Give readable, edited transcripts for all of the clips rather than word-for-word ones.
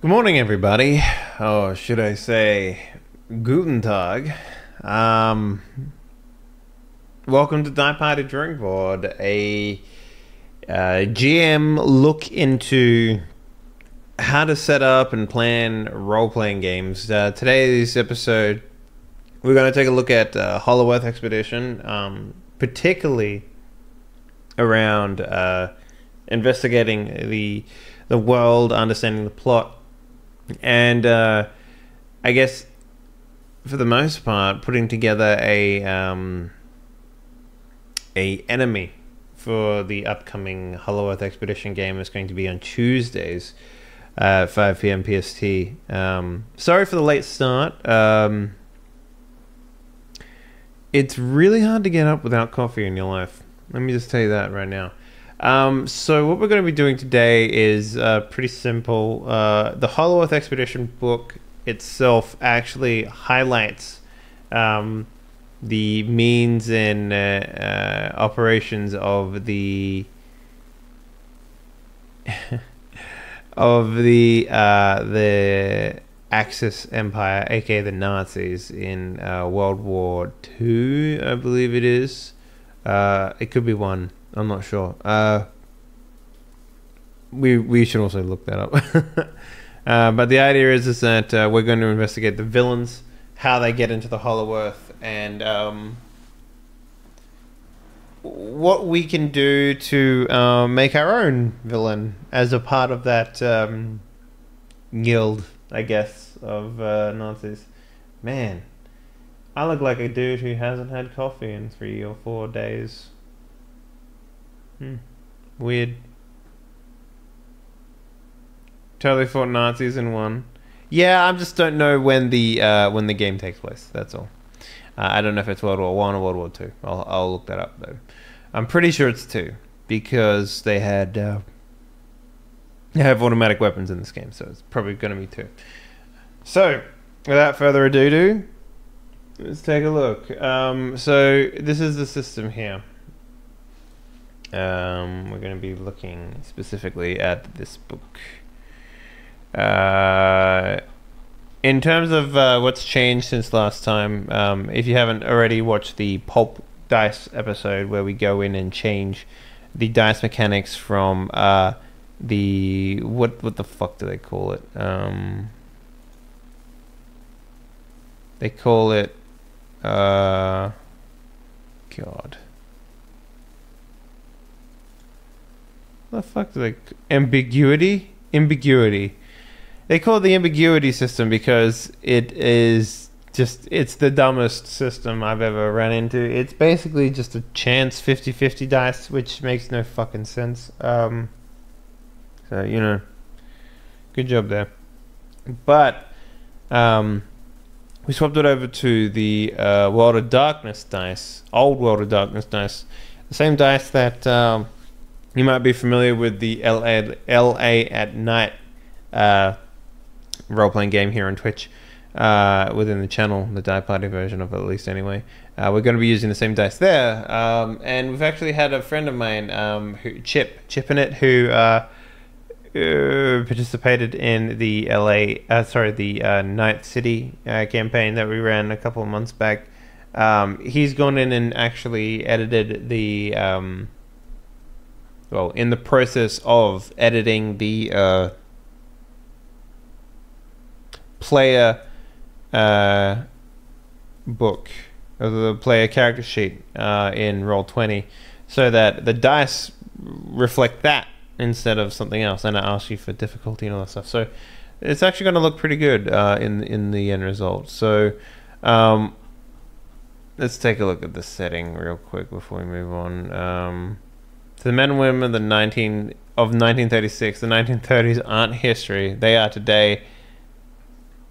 Good morning, everybody. Oh, should I say, Guten Tag. Welcome to Die Party Drink Board, a GM look into how to set up and plan role-playing games. Today's episode, we're going to take a look at Hollow Earth Expedition, particularly around investigating the world, understanding the plot, and I guess for the most part putting together a enemy for the upcoming Hollow Earth Expedition game. Is going to be on Tuesdays at 5 p.m. PST. Sorry for the late start. It's really hard to get up without coffee in your life. Let me just tell you that right now. So what we're going to be doing today is pretty simple. The Hollow Earth Expedition book itself actually highlights the means and operations of the Axis Empire, aka the Nazis, in World War II, I believe it is. It could be one. I'm not sure. We should also look that up. But the idea is that we're going to investigate the villains, how they get into the Hollow Earth, and what we can do to make our own villain as a part of that guild, I guess, of Nazis. Man, I look like a dude who hasn't had coffee in 3 or 4 days. Weird. Totally fought Nazis and won. Yeah, I just don't know when the game takes place. That's all. I don't know if it's World War One or World War Two. I'll look that up though. I'm pretty sure it's two because they have automatic weapons in this game, so it's probably going to be two. So, without further ado, let's take a look. So this is the system here. We're going to be looking specifically at this book. In terms of what's changed since last time, if you haven't already watched the Pulp Dice episode where we go in and change the dice mechanics from the what the fuck do they call it? They call it God. The fuck do they ambiguity? They call it the ambiguity system because it is just, it's the dumbest system I've ever run into. It's basically just a chance 50-50 dice, which makes no fucking sense. So, you know, good job there. But we swapped it over to the World of Darkness dice, old World of Darkness dice, the same dice that you might be familiar with, the LA at Night role-playing game here on Twitch, within the channel, the Die Party version of it, at least anyway. We're going to be using the same dice there, and we've actually had a friend of mine, Chipinit, who participated in the Night City campaign that we ran a couple of months back. He's gone in and actually edited the well, in the process of editing the player book, or the player character sheet in Roll20, so that the dice reflect that instead of something else, and it asks you for difficulty and all that stuff. So it's actually going to look pretty good in the end result. So let's take a look at the setting real quick before we move on. To the men and women of 1936, the 1930s aren't history. They are today.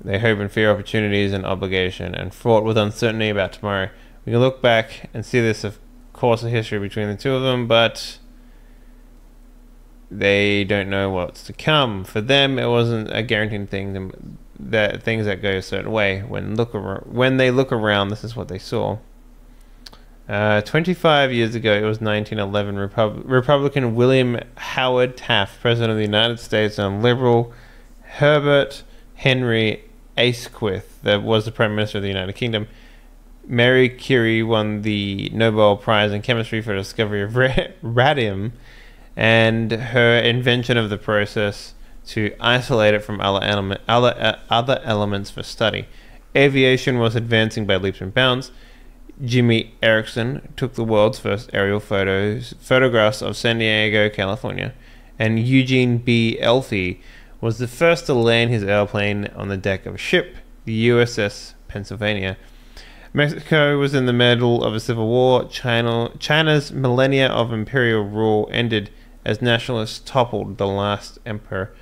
They hope and fear opportunities and obligation, and fraught with uncertainty about tomorrow. We can look back and see this, of course, a history between the two of them, but they don't know what's to come. For them, it wasn't a guaranteed thing. That things that go a certain way. When they look around, this is what they saw. 25 years ago, it was 1911, Republican William Howard Taft, President of the United States, and Liberal Herbert Henry Asquith, that was the Prime Minister of the United Kingdom. Marie Curie won the Nobel Prize in Chemistry for the discovery of radium and her invention of the process to isolate it from other elements for study. Aviation was advancing by leaps and bounds. Jimmy Erickson took the world's first aerial photographs of San Diego, California, and Eugene B. Elphi was the first to land his airplane on the deck of a ship, the USS Pennsylvania. Mexico was in the middle of a civil war. China's millennia of imperial rule ended as nationalists toppled the last emperor.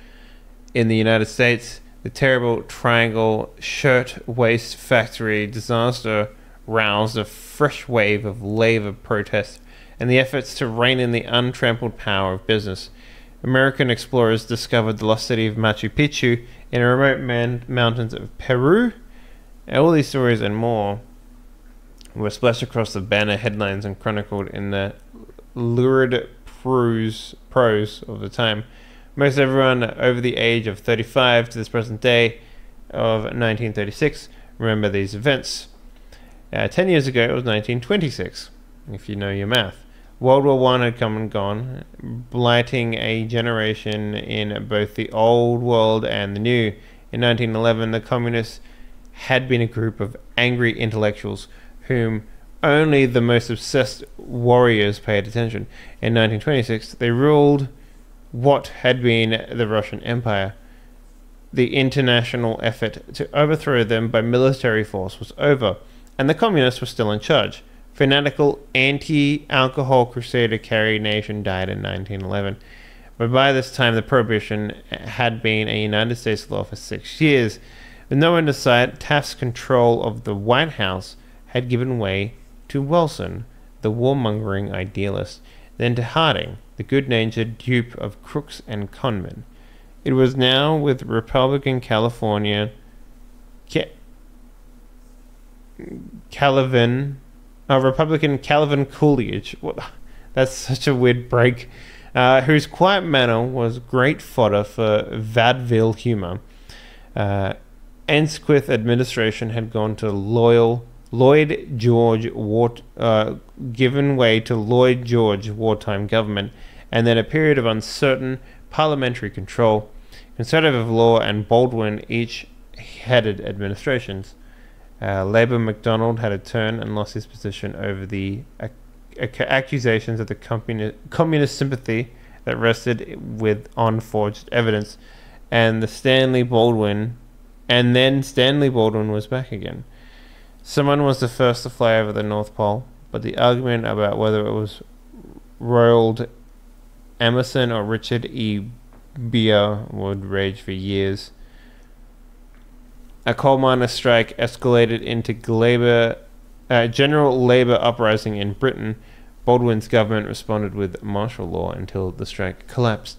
In the United States, the terrible Triangle Shirtwaist Factory disaster roused a fresh wave of labor protests and the efforts to rein in the untrampled power of business. American explorers discovered the lost city of Machu Picchu in the remote mountains of Peru. And all these stories and more were splashed across the banner headlines and chronicled in the lurid prose of the time. Most everyone over the age of 35 to this present day of 1936 remember these events. 10 years ago, it was 1926, if you know your math. World War I had come and gone, blighting a generation in both the old world and the new. In 1911, the communists had been a group of angry intellectuals whom only the most obsessed warriors paid attention. In 1926, they ruled what had been the Russian Empire. The international effort to overthrow them by military force was over, and the communists were still in charge. Fanatical anti-alcohol crusader Carrie Nation died in 1911. But by this time, the prohibition had been a United States law for 6 years. With no end in sight, Taft's control of the White House had given way to Wilson, the warmongering idealist, then to Harding, the good-natured dupe of crooks and conmen. It was now with Republican Calvin Coolidge. That's such a weird break. Whose quiet manner was great fodder for vaudeville humor. Asquith administration had gone to Lloyd George given way to Lloyd George wartime government, and then a period of uncertain parliamentary control. Conservative Law and Baldwin each headed administrations. Labour MacDonald had a turn and lost his position over the accusations of the communist sympathy that rested on forged evidence, and Stanley Baldwin was back again. Someone was the first to fly over the North Pole, but the argument about whether it was Roald Emerson or Richard E. Beer would rage for years. A coal miner strike escalated into general labor uprising in Britain. Baldwin's government responded with martial law until the strike collapsed,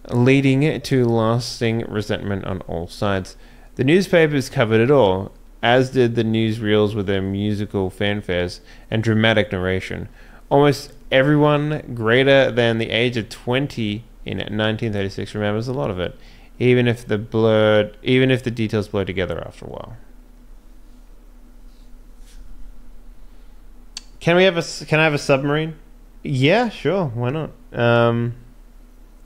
leading to lasting resentment on all sides. The newspapers covered it all, as did the newsreels with their musical fanfares and dramatic narration. Almost everyone greater than the age of 20 in 1936 remembers a lot of it, even if the details blur together after a while. Can I have a submarine? Yeah, sure. Why not? I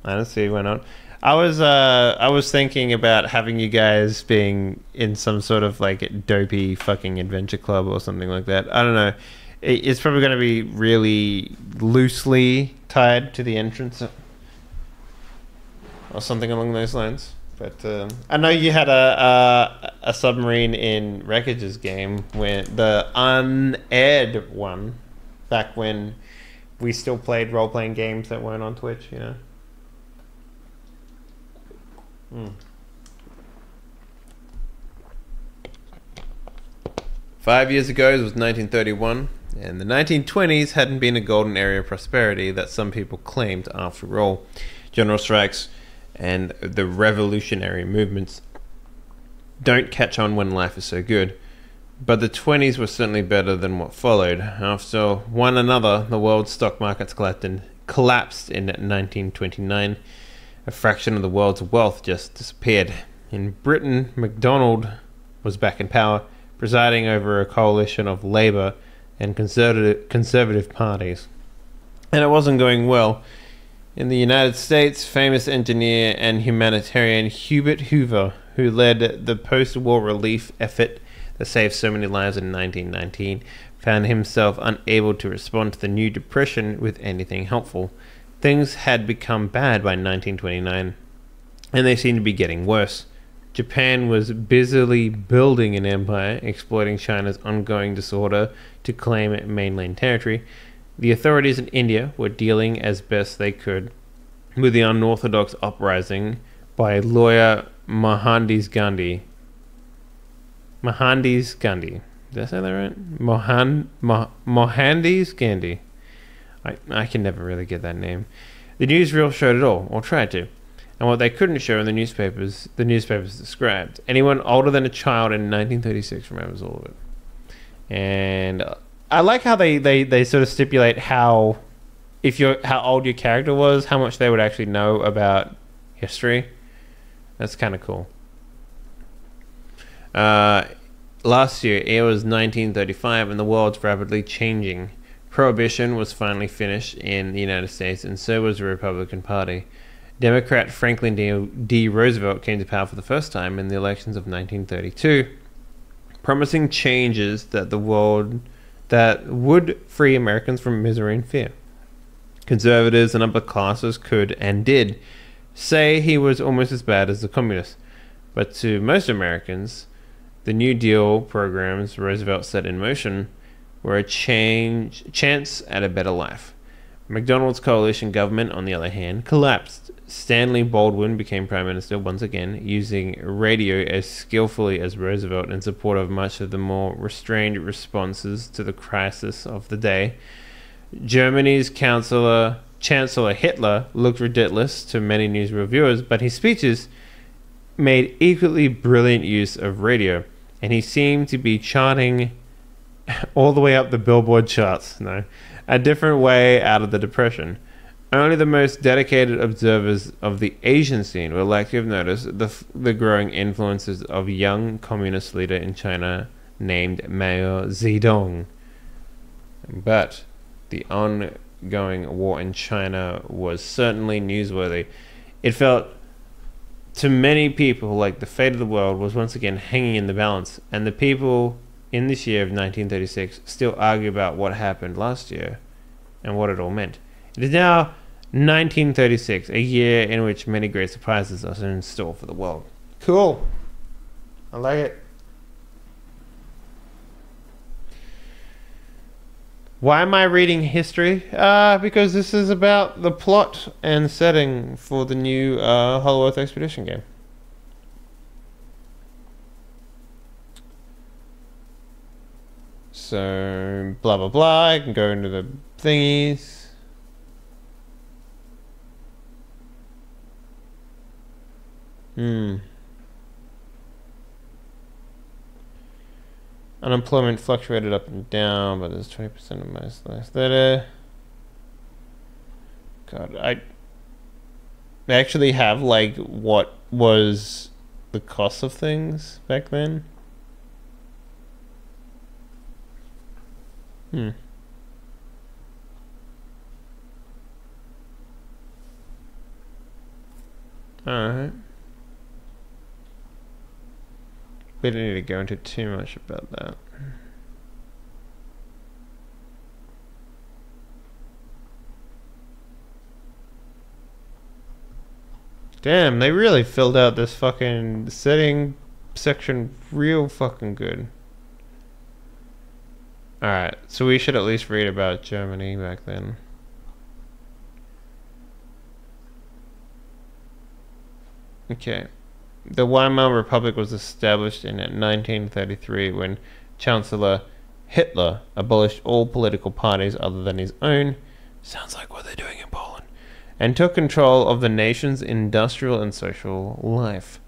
don't see why not. I was thinking about having you guys being in some sort of like dopey fucking adventure club or something like that. I don't know. It's probably going to be really loosely tied to the entrance or something along those lines. But I know you had a submarine in Wreckage's game, when the unaired one, back when we still played role-playing games that weren't on Twitch, you know. 5 years ago, it was 1931, and the 1920s hadn't been a golden era of prosperity that some people claimed after all. General strikes and the revolutionary movements don't catch on when life is so good. But the 20s were certainly better than what followed. After one another, the world's stock markets collapsed in 1929. A fraction of the world's wealth just disappeared. In Britain, MacDonald was back in power, presiding over a coalition of Labour and conservative parties. And it wasn't going well. In the United States, famous engineer and humanitarian Hubert Hoover, who led the post-war relief effort that saved so many lives in 1919, found himself unable to respond to the new depression with anything helpful. Things had become bad by 1929, and they seemed to be getting worse. Japan was busily building an empire, exploiting China's ongoing disorder to claim mainland territory. The authorities in India were dealing as best they could with the unorthodox uprising by lawyer Mohandas Gandhi. Mohandas Gandhi. Did I say that right? Mohandas Gandhi. I can never really get that name. The newsreel showed it all, or tried to. And what they couldn't show in the newspapers described. Anyone older than a child in 1936 remembers all of it. And I like how they sort of stipulate how old your character was, how much they would actually know about history. That's kind of cool. Last year, it was 1935, and the world's rapidly changing. Prohibition was finally finished in the United States, and so was the Republican Party. Democrat Franklin D. Roosevelt came to power for the first time in the elections of 1932, promising changes that would free Americans from misery and fear. Conservatives and upper classes could, and did, say he was almost as bad as the communists. But to most Americans, the New Deal programs Roosevelt set in motion were a chance at a better life. MacDonald's coalition government, on the other hand, collapsed. Stanley Baldwin became prime minister once again, using radio as skillfully as Roosevelt in support of much of the more restrained responses to the crisis of the day. Germany's Chancellor Hitler looked ridiculous to many newsreel viewers, but his speeches made equally brilliant use of radio, and he seemed to be charting all the way up the Billboard charts, a different way out of the Depression. Only the most dedicated observers of the Asian scene were likely to have noticed the growing influences of a young communist leader in China named Mao Zedong. But the ongoing war in China was certainly newsworthy. It felt to many people like the fate of the world was once again hanging in the balance, and the people in this year of 1936 still argue about what happened last year and what it all meant. It is now 1936, a year in which many great surprises are in store for the world. Cool. I like it. Why am I reading history? Because this is about the plot and setting for the new Hollow Earth Expedition game. So, blah blah blah, I can go into the thingies. Unemployment fluctuated up and down, but there's 20% of most less that God, I actually have like what was the cost of things back then. Alright. We don't need to go into too much about that. Damn, they really filled out this fucking setting section real fucking good. Alright, so we should at least read about Germany back then. Okay. The Weimar Republic was established in 1933 when Chancellor Hitler abolished all political parties other than his own, sounds like what they're doing in Poland, and took control of the nation's industrial and social life.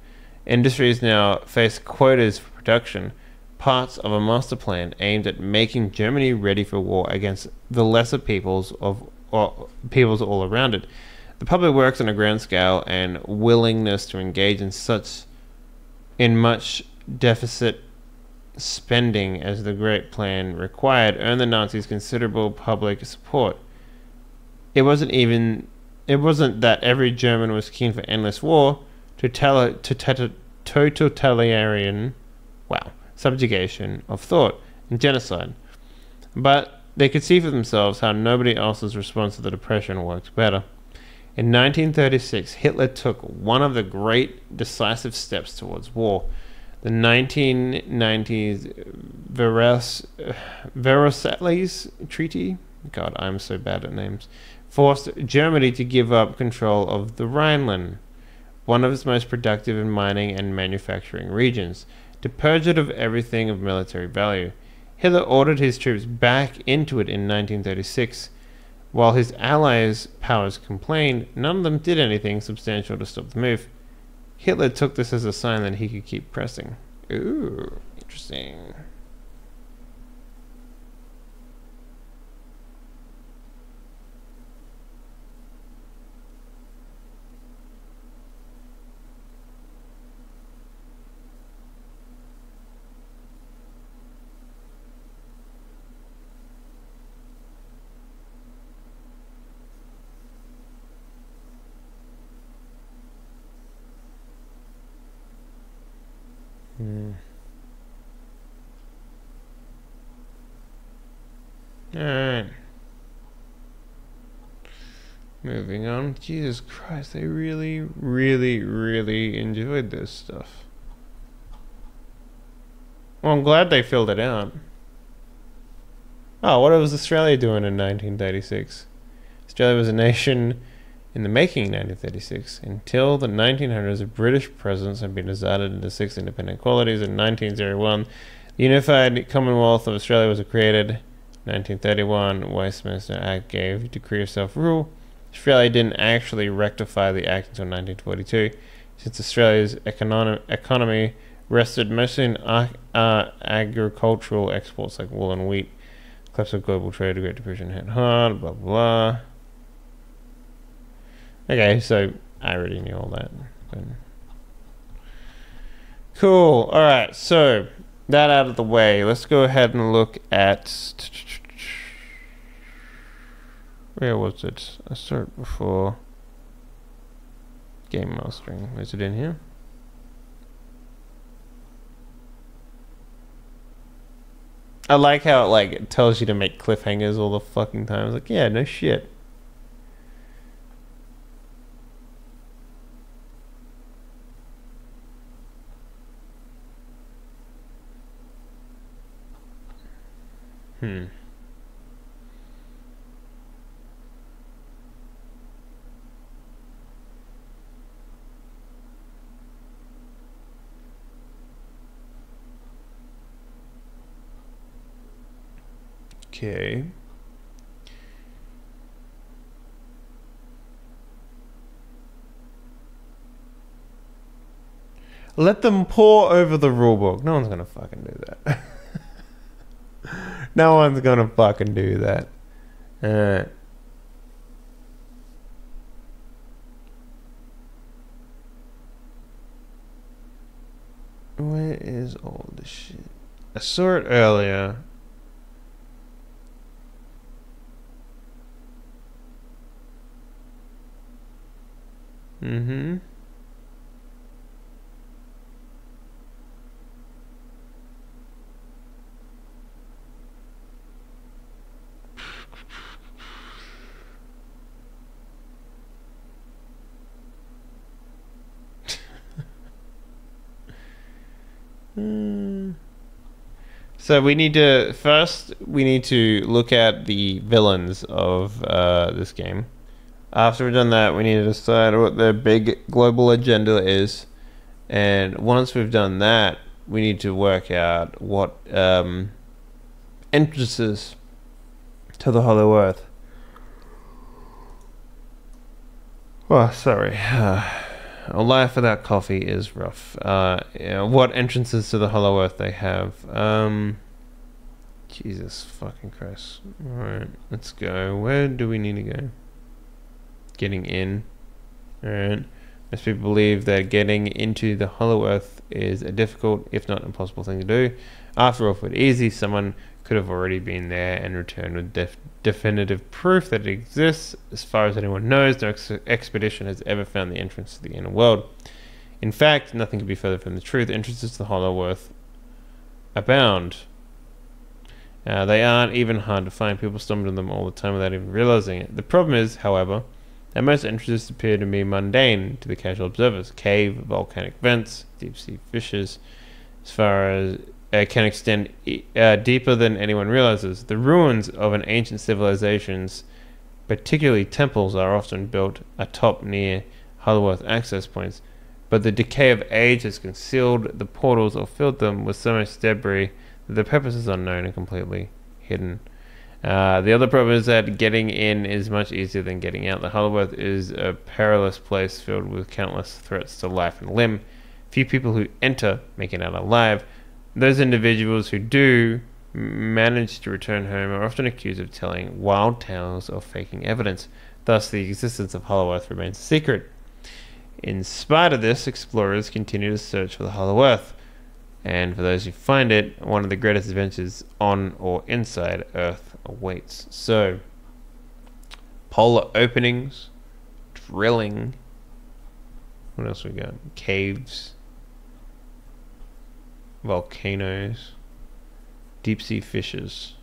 Industries now face quotas for production, parts of a master plan aimed at making Germany ready for war against the lesser peoples all around it. The public works on a grand scale and willingness to engage in such in much deficit spending as the Great Plan required, earned the Nazis considerable public support. It wasn't that every German was keen for endless war, totalitarian, subjugation of thought and genocide. But they could see for themselves how nobody else's response to the Depression worked better. In 1936, Hitler took one of the great decisive steps towards war. The 1990s Versailles Treaty, God, I'm so bad at names, forced Germany to give up control of the Rhineland, one of its most productive in mining and manufacturing regions, to purge it of everything of military value. Hitler ordered his troops back into it in 1936. While his allies' powers complained, none of them did anything substantial to stop the move. Hitler took this as a sign that he could keep pressing. Ooh, interesting. Alright. Moving on. Jesus Christ, they really, really, really enjoyed this stuff. Well, I'm glad they filled it out. Oh, what was Australia doing in 1936? Australia was a nation in the making in 1936. Until the 1900s, a British presence had been decided into 6 independent qualities. In 1901, the Unified Commonwealth of Australia was created. 1931, Westminster Act gave a decree of self-rule. Australia didn't actually rectify the act until 1942, since Australia's economy rested mostly in agricultural exports like wool and wheat. Collapse of global trade, the Great Depression hit hard, blah, blah. Okay, so I already knew all that. But cool. Alright, so that out of the way, let's go ahead and look at... Where was it? I started before game mastering. Is it in here? I like how it tells you to make cliffhangers all the fucking time. It's like, yeah, no shit. Okay. Let them pore over the rulebook. No one's gonna fucking do that. No one's gonna fucking do that. Where is all this shit? I saw it earlier. So we need to look at the villains of this game. After we've done that, we need to decide what their big global agenda is, and once we've done that, we need to work out what entrances to the Hollow Earth. Oh, sorry. A life without coffee is rough. What entrances to the Hollow Earth they have. Jesus fucking Christ. Alright, let's go. Where do we need to go? Getting in. Alright. Most people believe that getting into the Hollow Earth is a difficult, if not impossible, thing to do. After all, if it were easy, someone could have already been there and returned with definitive proof that it exists. As far as anyone knows, no expedition has ever found the entrance to the inner world. In fact, nothing could be further from the truth. Entrances to the Hollow Earth abound. They aren't even hard to find. People stumble on them all the time without even realizing it. The problem is, however, that most entrances appear to be mundane to the casual observers. Cave, volcanic vents, deep-sea fissures, as far as can extend deeper than anyone realizes. The ruins of an ancient civilizations, particularly temples, are often built atop near Hollow Earth access points, but the decay of age has concealed the portals or filled them with so much debris that the purpose is unknown and completely hidden. The other problem is that getting in is much easier than getting out. The Hollow Earth is a perilous place filled with countless threats to life and limb. Few people who enter make it out alive. Those individuals who do manage to return home are often accused of telling wild tales or faking evidence. Thus, the existence of Hollow Earth remains a secret. In spite of this, explorers continue to search for the Hollow Earth. And for those who find it, one of the greatest adventures on or inside Earth awaits. So, polar openings, drilling, what else we got? Caves, volcanoes, deep sea fissures.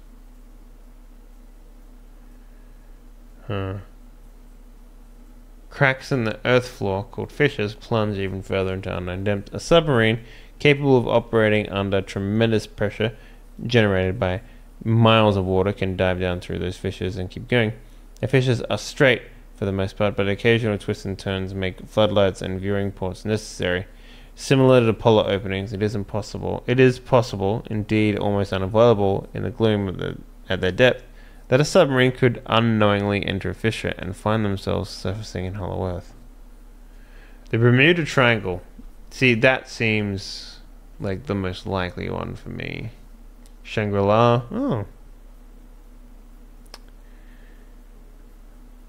Cracks in the earth floor, called fissures, plunge even further into unknown depths. A submarine capable of operating under tremendous pressure generated by miles of water can dive down through those fissures and keep going. The fissures are straight for the most part, but occasional twists and turns make floodlights and viewing ports necessary. Similar to polar openings, it is possible, indeed almost unavoidable in the gloom at their depth, that a submarine could unknowingly enter a fissure and find themselves surfacing in Hollow Earth. The Bermuda Triangle. See, that seems like the most likely one for me. Shangri-La. Oh.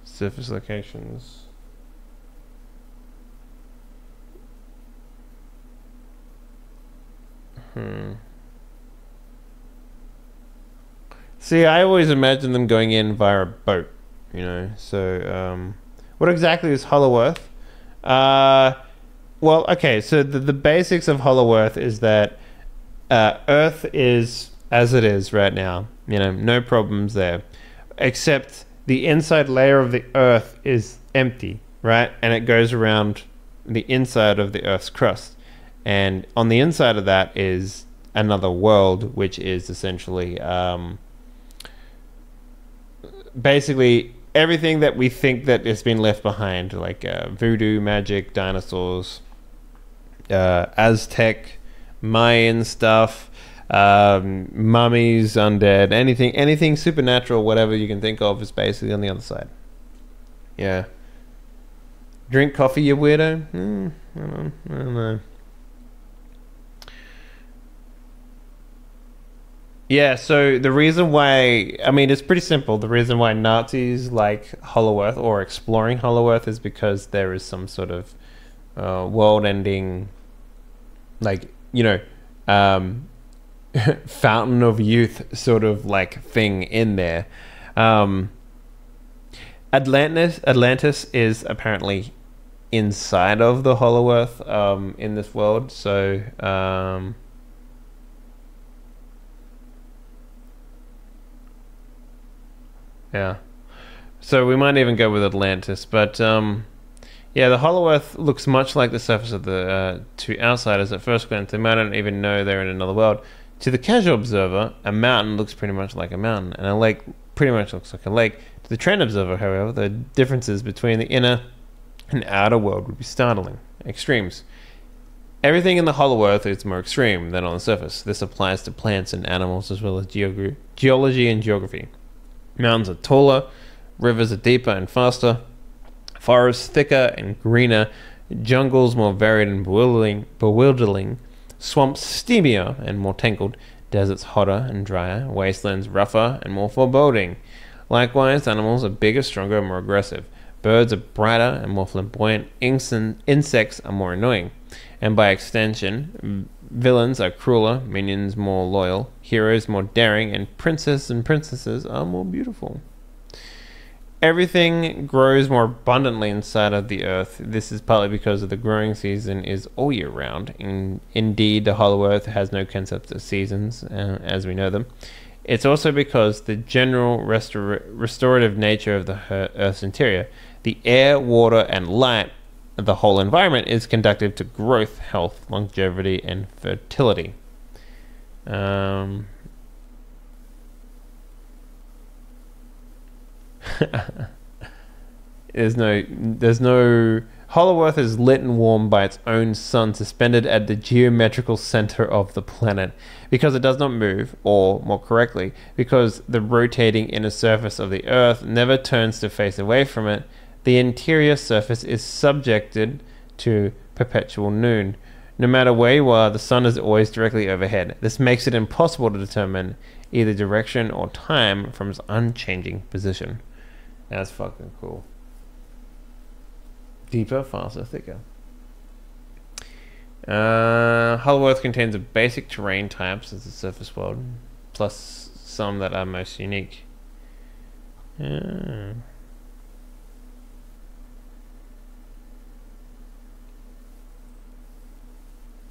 Surface locations. See, I always imagine them going in via a boat, you know. So, what exactly is Hollow Earth? Well, okay, so the basics of Hollow Earth is that Earth is as it is right now. You know, no problems there. Except the inside layer of the Earth is empty, right? And it goes around the inside of the Earth's crust. And on the inside of that is another world, which is essentially basically everything that we think that has been left behind, like voodoo, magic, dinosaurs, Aztec, Mayan stuff, mummies, undead, anything supernatural, whatever you can think of, is basically on the other side. Yeah. Drink coffee, you weirdo? I don't know. Yeah, so the reason why, I mean, it's pretty simple. The reason why Nazis like Hollow Earth or exploring Hollow Earth is because there is some sort of world-ending, like, you know, fountain of youth sort of like thing in there. Atlantis is apparently inside of the Hollow Earth in this world, so yeah. So we might even go with Atlantis, but yeah, the Hollow Earth looks much like the surface of the to outsiders at first glance. They might not even know they're in another world. To the casual observer, a mountain looks pretty much like a mountain, and a lake pretty much looks like a lake. To the trained observer, however, the differences between the inner and outer world would be startling. Extremes. Everything in the Hollow Earth is more extreme than on the surface. This applies to plants and animals as well as geology and geography. Mountains are taller, rivers are deeper and faster, forests thicker and greener, jungles more varied and bewildering, swamps steamier and more tangled, deserts hotter and drier, wastelands rougher and more foreboding. Likewise, animals are bigger, stronger, and more aggressive. Birds are brighter and more flamboyant. Insects are more annoying. And by extension, villains are crueler, minions more loyal, heroes more daring, and princesses are more beautiful. Everything grows more abundantly inside of the earth. This is partly because of the growing season is all year round. Indeed, the hollow earth has no concept of seasons, as we know them. It's also because the general restorative nature of the earth's interior, the air, water, and light, the whole environment is conducive to growth, health, longevity, and fertility. There's no Hollow Earth is lit and warmed by its own sun, suspended at the geometrical center of the planet. Because it does not move, or more correctly, because the rotating inner surface of the Earth never turns to face away from it, the interior surface is subjected to perpetual noon. No matter where you are, the sun is always directly overhead. This makes it impossible to determine either direction or time from its unchanging position. That's fucking cool. Deeper, faster, thicker. Hollow Earth contains a basic terrain types as the surface world, plus some that are most unique.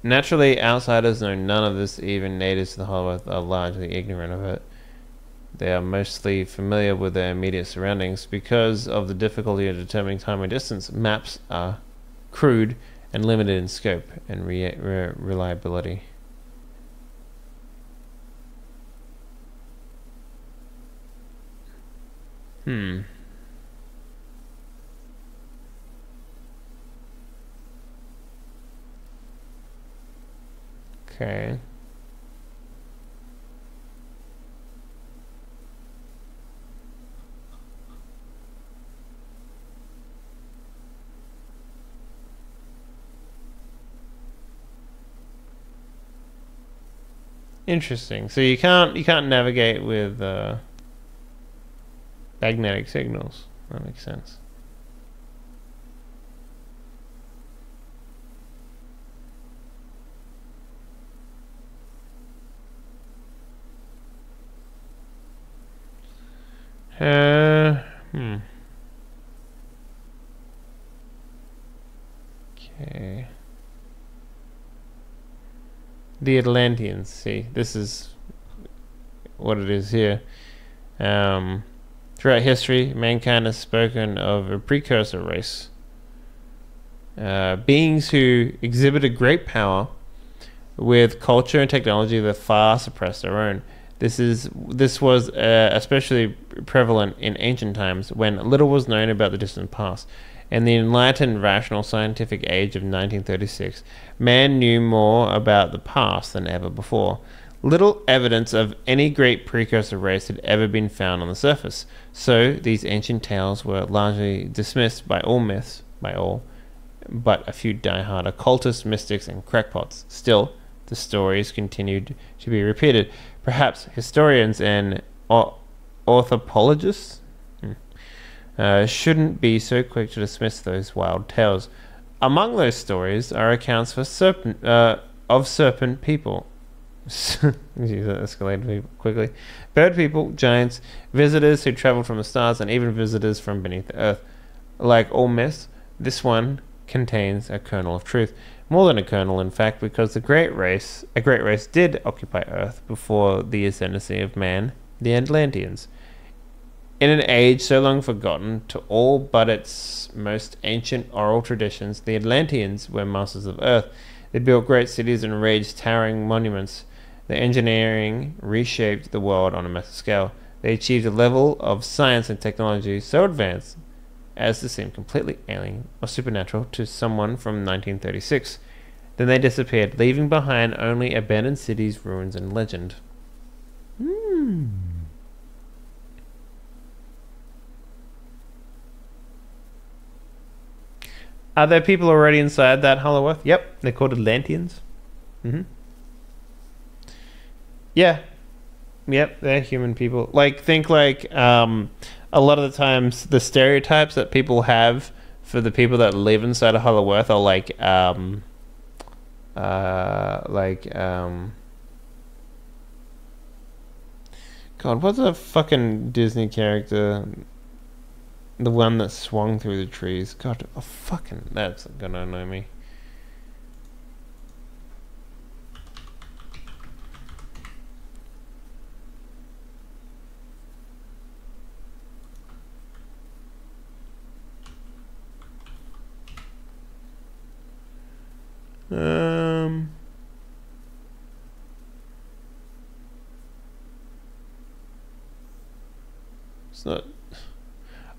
Naturally, outsiders know none of this. Even natives to the Hollow Earth are largely ignorant of it. They are mostly familiar with their immediate surroundings. Because of the difficulty of determining time and distance, maps are crude and limited in scope and reliability. Okay. Interesting. So you can't navigate with magnetic signals. That makes sense. Okay. The Atlanteans. See, this is what it is here. Throughout history, mankind has spoken of a precursor race. Beings who exhibited great power with culture and technology that far surpassed our own. This was especially prevalent in ancient times, when little was known about the distant past. In the enlightened, rational, scientific age of 1936, man knew more about the past than ever before. Little evidence of any great precursor race had ever been found on the surface, so these ancient tales were largely dismissed by all but a few die-hard occultists, mystics, and crackpots. Still, the stories continued to be repeated. Perhaps historians and anthropologists shouldn't be so quick to dismiss those wild tales. Among those stories are accounts of serpent people. That escalated quickly. Bird people, giants, visitors who traveled from the stars, and even visitors from beneath the earth. Like all myths, this one contains a kernel of truth. More than a kernel, in fact, because a great race did occupy Earth before the ascendancy of man, the Atlanteans. In an age so long forgotten to all but its most ancient oral traditions, the Atlanteans were masters of Earth. They built great cities and raised towering monuments. Their engineering reshaped the world on a massive scale. They achieved a level of science and technology so advanced as to seem completely alien or supernatural to someone from 1936. Then they disappeared, leaving behind only abandoned cities, ruins, and legend. Are there people already inside that Hollow Earth? Yep, they're called Atlanteans. Yeah. Yep, they're human people. Like, think like a lot of the times the stereotypes that people have for the people that live inside of Hollow Earth are God, what's a fucking Disney character? The one that swung through the trees. God, oh, fucking, that's gonna annoy me. It's not.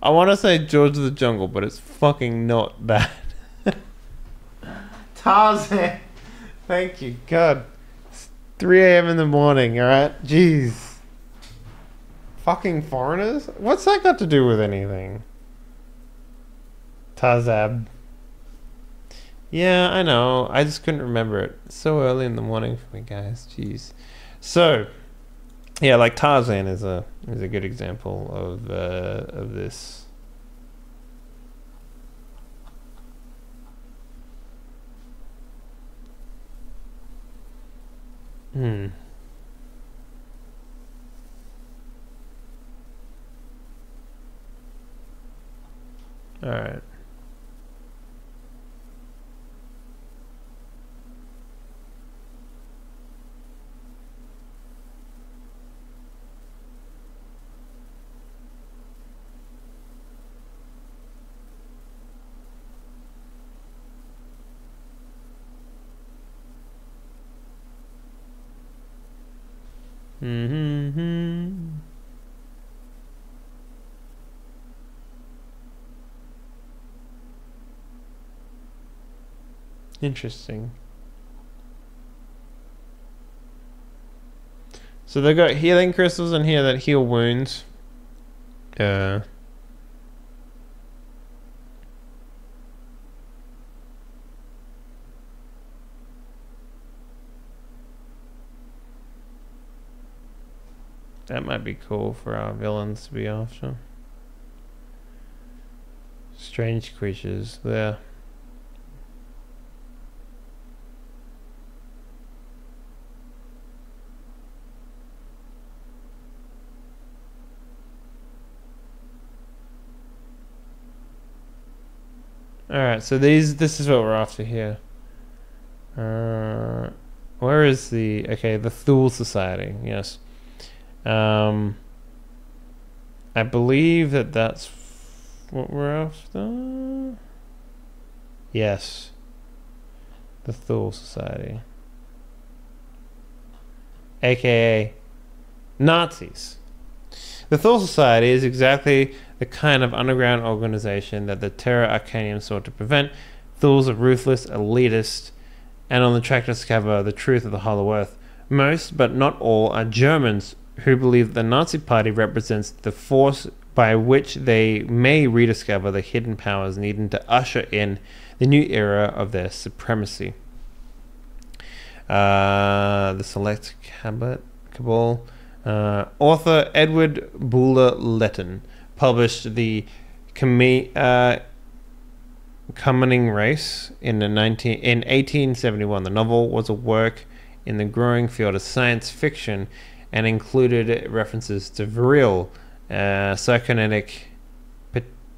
I want to say George of the Jungle, but it's fucking not that. Tarzan. Thank you, God. It's 3 a.m. in the morning. All right, jeez. Fucking foreigners. What's that got to do with anything? Tarzab. Yeah, I know. I just couldn't remember it. It's so early in the morning for me, guys. Jeez. So, yeah, like Tarzan is a good example of this. All right. Interesting. So they've got healing crystals in here that heal wounds. That might be cool for our villains to be after. Strange creatures there. Alright, so this is what we're after here. Where is the... Okay, the Thule Society, yes. I believe that's what we're after. Yes. The Thule Society. AKA Nazis. The Thule Society is exactly the kind of underground organization that the Terra Arcanium sought to prevent. Thules are ruthless, elitist, and on the track to discover the truth of the Hollow Earth. Most, but not all, are Germans who believe that the Nazi Party represents the force by which they may rediscover the hidden powers needed to usher in the new era of their supremacy. The Select Cabal. Author Edward Buller Letton published The Commoning Race in 1871. The novel was a work in the growing field of science fiction and included references to virile, psychokinetic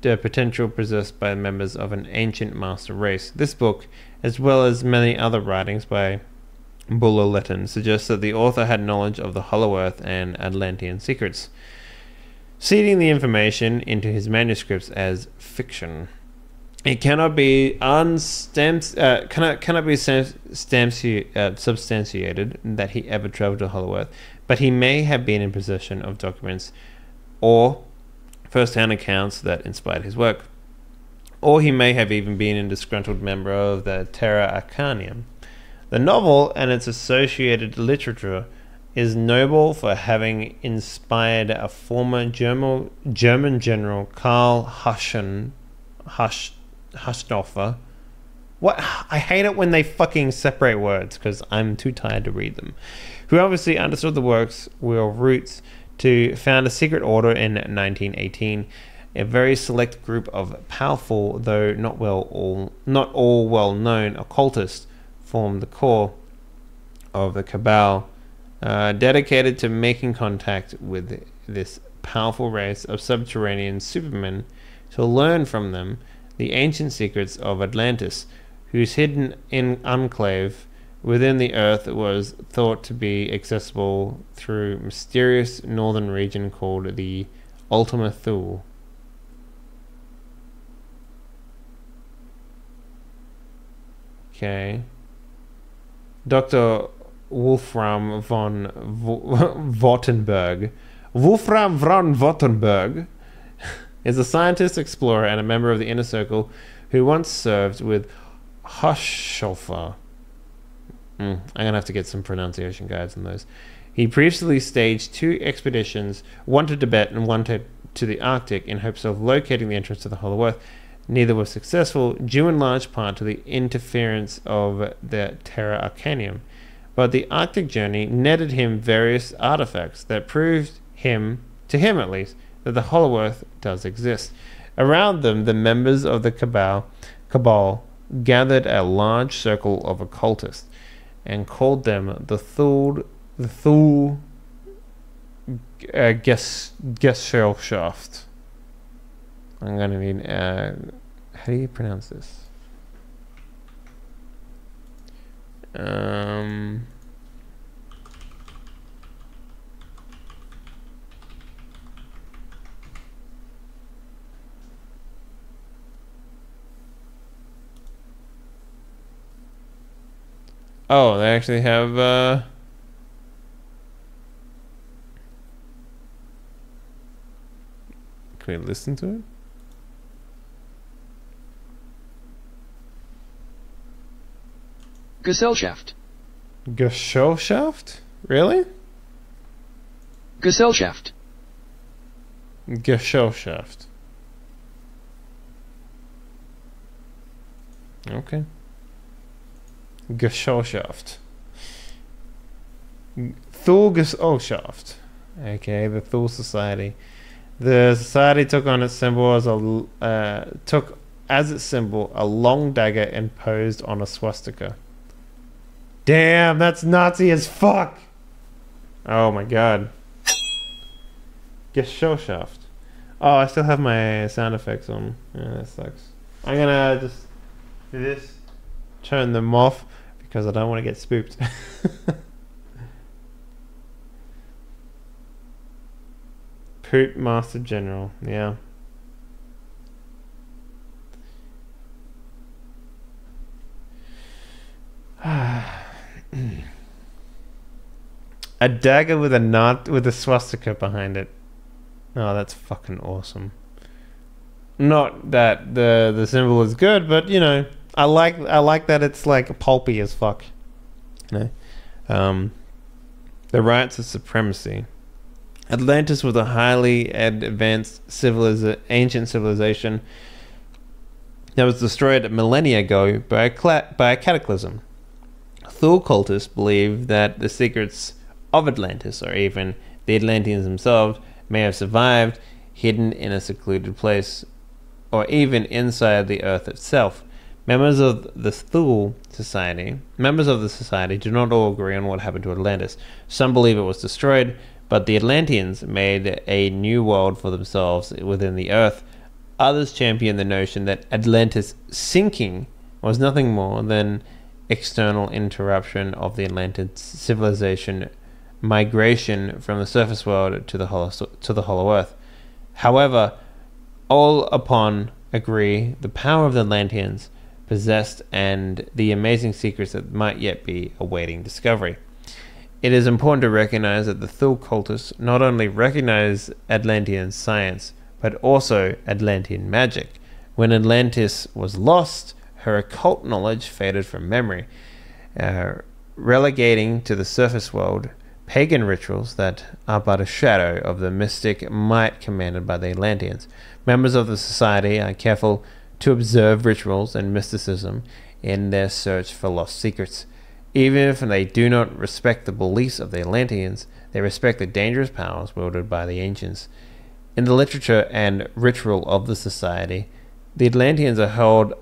potential possessed by members of an ancient master race. This book, as well as many other writings by Buller Letton, suggests that the author had knowledge of the Hollow Earth and Atlantean secrets, seeding the information into his manuscripts as fiction. It cannot be substantiated that he ever traveled to Hollow Earth, but he may have been in possession of documents or first-hand accounts that inspired his work. Or he may have even been a disgruntled member of the Terra Arcanium. The novel and its associated literature is noble for having inspired a former German general, Karl Haschenhofer, What? I hate it when they fucking separate words because I'm too tired to read them. Who obviously understood the works were roots to found a secret order in 1918. A very select group of powerful, though not all well-known occultists formed the core of the cabal, dedicated to making contact with this powerful race of subterranean supermen to learn from them the ancient secrets of Atlantis, whose hidden enclave within the earth was thought to be accessible through a mysterious northern region called the Ultima Thule. Okay. Dr. Wolfram von Württemberg. Wolfram von Württemberg is a scientist, explorer, and a member of the Inner Circle who once served with Hochschulfer. I'm going to have to get some pronunciation guides on those. He previously staged 2 expeditions, one to Tibet and one to the Arctic, in hopes of locating the entrance to the Hollow Earth. Neither was successful, due in large part to the interference of the Terra Arcanium. But the Arctic journey netted him various artifacts that proved to him at least, that the Hollow Earth does exist. Around them, the members of the cabal gathered a large circle of occultists and called them the Thule Gesellschaft. I'm gonna need. How do you pronounce this? Oh, they actually have. Can we listen to it? Gesellschaft. Gesellschaft? Really? Gesellschaft. Gesellschaft. Okay. Gesellschaft. Thule Gesellschaft. Okay, the Thule Society. The society took on its symbol as its symbol a long dagger imposed on a swastika. Damn, that's Nazi as fuck. Oh my god. Gesellschaft. Oh, I still have my sound effects on. Yeah, that sucks. I'm gonna just do this. Turn them off because I don't want to get spooked. Poot Master General, yeah. A dagger with a swastika behind it. Oh, that's fucking awesome. Not that the symbol is good, but you know, I like that it's like pulpy as fuck. You know? The rights of supremacy. Atlantis was a highly advanced ancient civilization that was destroyed millennia ago by a cataclysm. Thule cultists believe that the secrets of Atlantis, or even the Atlanteans themselves, may have survived, hidden in a secluded place, or even inside the Earth itself. Members of the society do not all agree on what happened to Atlantis. Some believe it was destroyed, but the Atlanteans made a new world for themselves within the Earth. Others champion the notion that Atlantis sinking was nothing more than external interruption of the Atlantean civilization migration from the surface world to the hollow Earth. However, all upon agree the power of the Atlanteans possessed and the amazing secrets that might yet be awaiting discovery. It is important to recognize that the Thule cultists not only recognize Atlantean science, but also Atlantean magic. When Atlantis was lost, her occult knowledge faded from memory, relegating to the surface world pagan rituals that are but a shadow of the mystic might commanded by the Atlanteans. Members of the society are careful to observe rituals and mysticism in their search for lost secrets. Even if they do not respect the beliefs of the Atlanteans, they respect the dangerous powers wielded by the ancients. In the literature and ritual of the society, the Atlanteans are held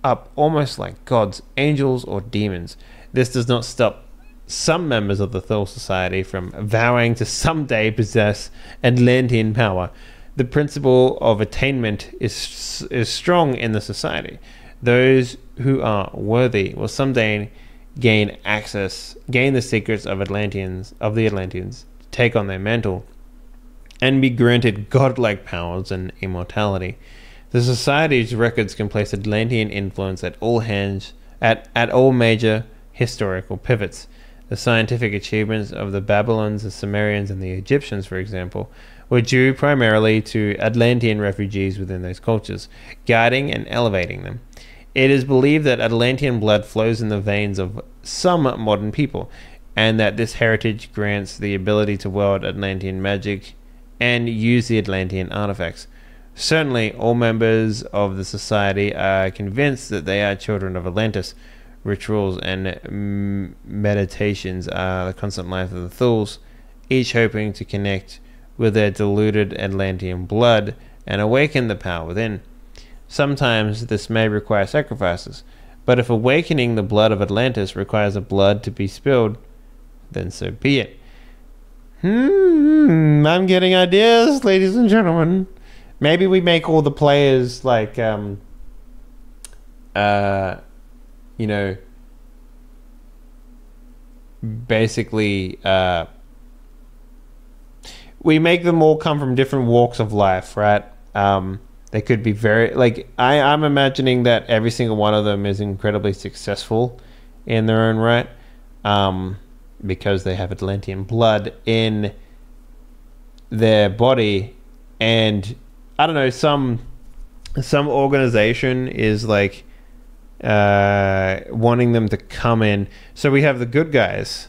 up almost like gods, angels, or demons. This does not stop some members of the Thule Society from vowing to someday possess Atlantean power. The principle of attainment is strong in the society. Those who are worthy will someday gain the secrets of the Atlanteans, take on their mantle, and be granted godlike powers and immortality. The society's records can place Atlantean influence at all major historical pivots. The scientific achievements of the Babylons, the Sumerians, and the Egyptians, for example, were due primarily to Atlantean refugees within those cultures, guiding and elevating them. It is believed that Atlantean blood flows in the veins of some modern people, and that this heritage grants the ability to wield Atlantean magic and use the Atlantean artifacts. Certainly, all members of the society are convinced that they are children of Atlantis. Rituals and meditations are the constant life of the Thules, each hoping to connect with their diluted Atlantean blood and awaken the power within. Sometimes this may require sacrifices, but if awakening the blood of Atlantis requires the blood to be spilled, then so be it. I'm getting ideas, ladies and gentlemen. Maybe we make all the players like, basically, we make them all come from different walks of life, right? They could be very, like, I'm imagining that every single one of them is incredibly successful in their own right, because they have Atlantean blood in their body, and I don't know, some organization is like wanting them to come in. So we have the good guys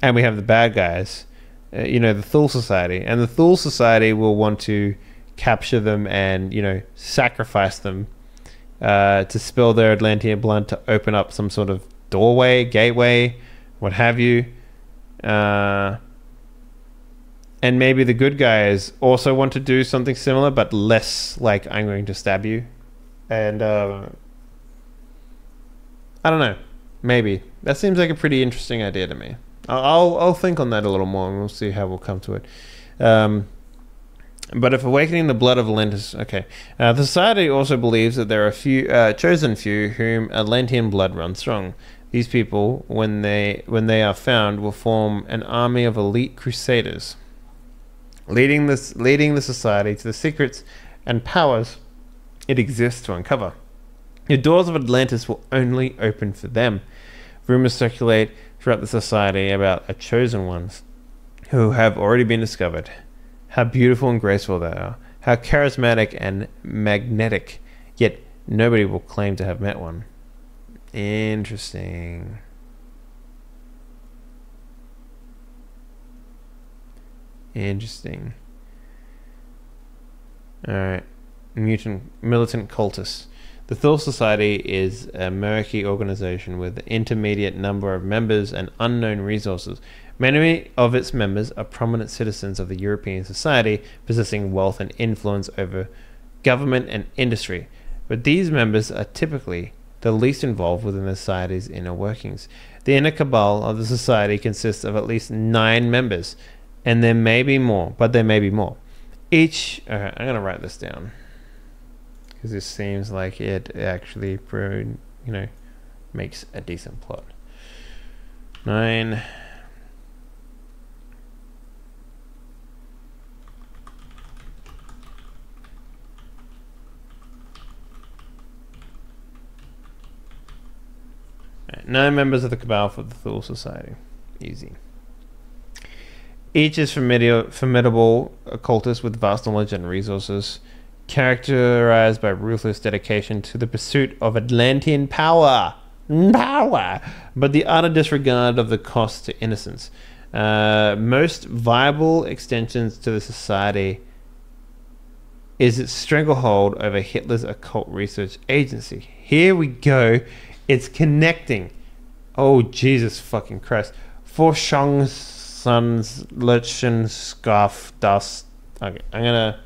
and we have the bad guys, the Thule Society, and the Thule Society will want to capture them and sacrifice them to spill their Atlantean blood to open up some sort of doorway, gateway, what have you. And maybe the good guys also want to do something similar, but less like, I'm going to stab you. And I don't know. Maybe. That seems like a pretty interesting idea to me. I'll think on that a little more, and we'll see how we'll come to it. But if awakening the blood of Atlantis... Okay. The society also believes that there are chosen few whom Atlantean blood runs strong. These people, when they are found, will form an army of elite crusaders, leading the society to the secrets and powers it exists to uncover. The doors of Atlantis will only open for them. Rumors circulate throughout the society about a chosen ones who have already been discovered. How beautiful and graceful they are. How charismatic and magnetic. Yet nobody will claim to have met one. Interesting. Interesting. Alright. Militant cultists. The Thule Society is a murky organization with an intermediate number of members and unknown resources. Many of its members are prominent citizens of the European society, possessing wealth and influence over government and industry. But these members are typically the least involved within the society's inner workings. The inner cabal of the society consists of at least 9 members, and there may be more, Each... I'm going to write this down, because this seems like it actually makes a decent plot. 9 members of the cabal for the Thule Society. Easy. Each is formidable occultist with vast knowledge and resources, characterized by ruthless dedication to the pursuit of Atlantean power, but the utter disregard of the cost to innocence. Most viable extensions to the society is its stranglehold over Hitler's occult research agency. Here we go. It's connecting. Oh, Jesus fucking Christ. Forschungsleichenschaftschaft das. Okay, I'm gonna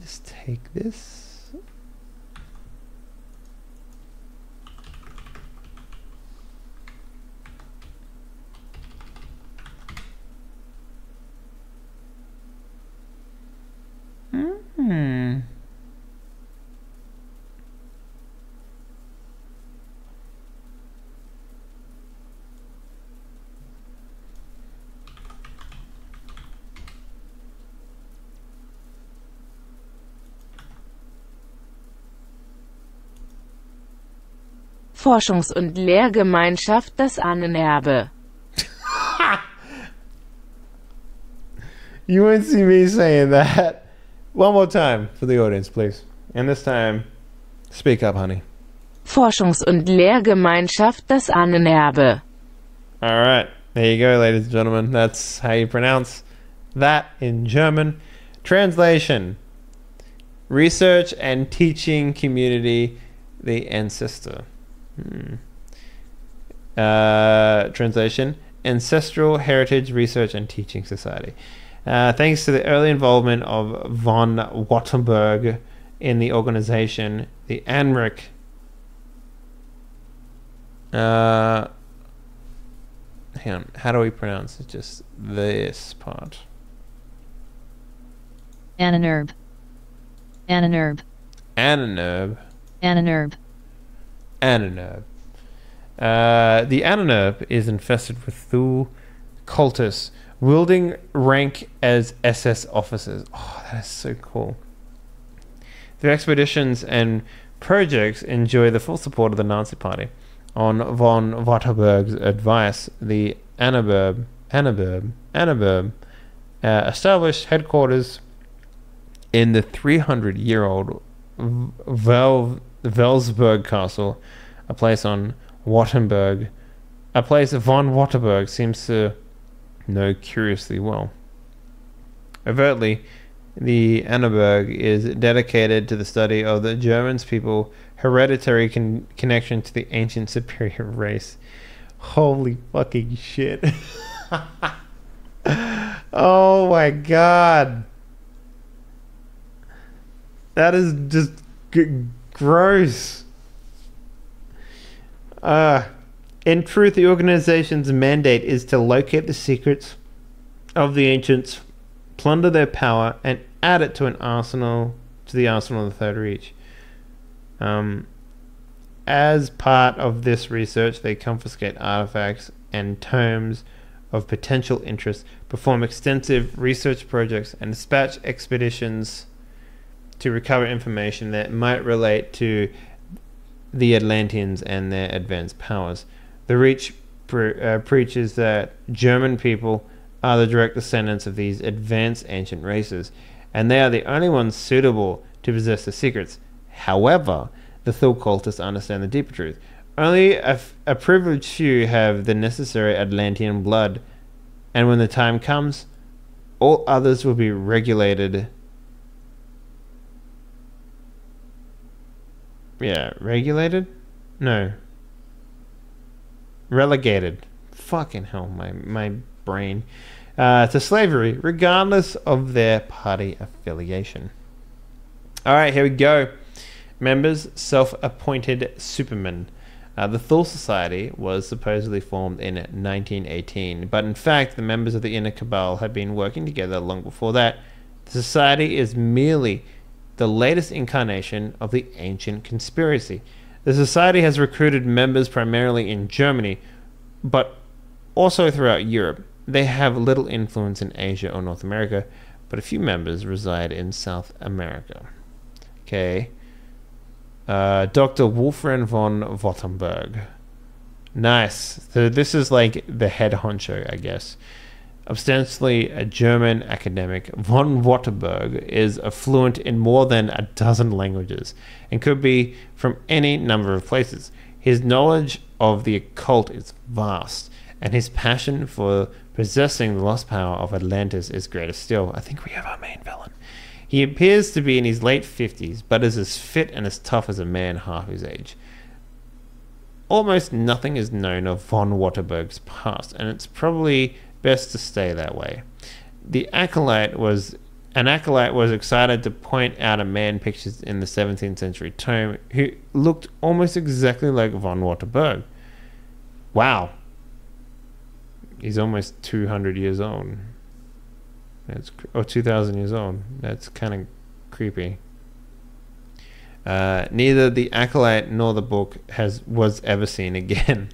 just take this. Forschungs- und Lehrgemeinschaft das Ahnenerbe. You won't see me saying that. One more time for the audience, please. And this time, speak up, honey. Forschungs- und Lehrgemeinschaft das Ahnenerbe. All right. There you go, ladies and gentlemen. That's how you pronounce that in German. Translation. Research and teaching community, the ancestor. Translation. Ancestral Heritage Research and Teaching Society. Thanks to the early involvement of von Wattenberg in the organization, the ANRIC hang on, how do we pronounce it? Just this part. Ahnenerbe. Ahnenerbe. Ahnenerbe. Ahnenerbe. Ahnenerbe. The Ahnenerbe is infested with Thule cultists wielding rank as SS officers. Oh, that is so cool. Their expeditions and projects enjoy the full support of the Nazi Party. On von Wattenberg's advice, the Ahnenerbe established headquarters in the 300-year-old Welsberg Castle, a place von Wattenberg seems to know curiously well. Overtly, the Ahnenerbe is dedicated to the study of the Germans' people hereditary connection to the ancient superior race. Holy fucking shit. Oh my god. That is just gross. In truth, the organization's mandate is to locate the secrets of the ancients, plunder their power, and add it to the arsenal of the Third Reich. As part of this research, they confiscate artifacts and tomes of potential interest, perform extensive research projects, and dispatch expeditions to recover information that might relate to the Atlanteans and their advanced powers. The Reach preaches that German people are the direct descendants of these advanced ancient races, and they are the only ones suitable to possess the secrets. However, the Thule cultists understand the deeper truth. Only a privileged few have the necessary Atlantean blood, and when the time comes, all others will be regulated. Yeah, regulated? No. Relegated. Fucking hell, my brain. To slavery, regardless of their party affiliation. Alright, here we go. Members, self-appointed supermen. The Thule Society was supposedly formed in 1918, but in fact, the members of the Inner Cabal had been working together long before that. The Society is merely the latest incarnation of the ancient conspiracy. The Society has recruited members primarily in Germany, but also throughout Europe. They have little influence in Asia or North America, but a few members reside in South America. Okay. Dr. Wolfram von Wattenberg. Nice. So this is like the head honcho, I guess. Ostensibly a German academic, von Wattenberg is fluent in more than a dozen languages and could be from any number of places. His knowledge of the occult is vast, and his passion for possessing the lost power of Atlantis is greater still. I think we have our main villain. He appears to be in his late 50s, but is as fit and as tough as a man half his age. Almost nothing is known of von Waterberg's past, and it's probably best to stay that way. An acolyte was excited to point out a man pictured in the 17th century tome who looked almost exactly like von Waterberg. Wow. He's almost 200 years old. Or 2,000 years old. That's kind of creepy. Neither the acolyte nor the book was ever seen again.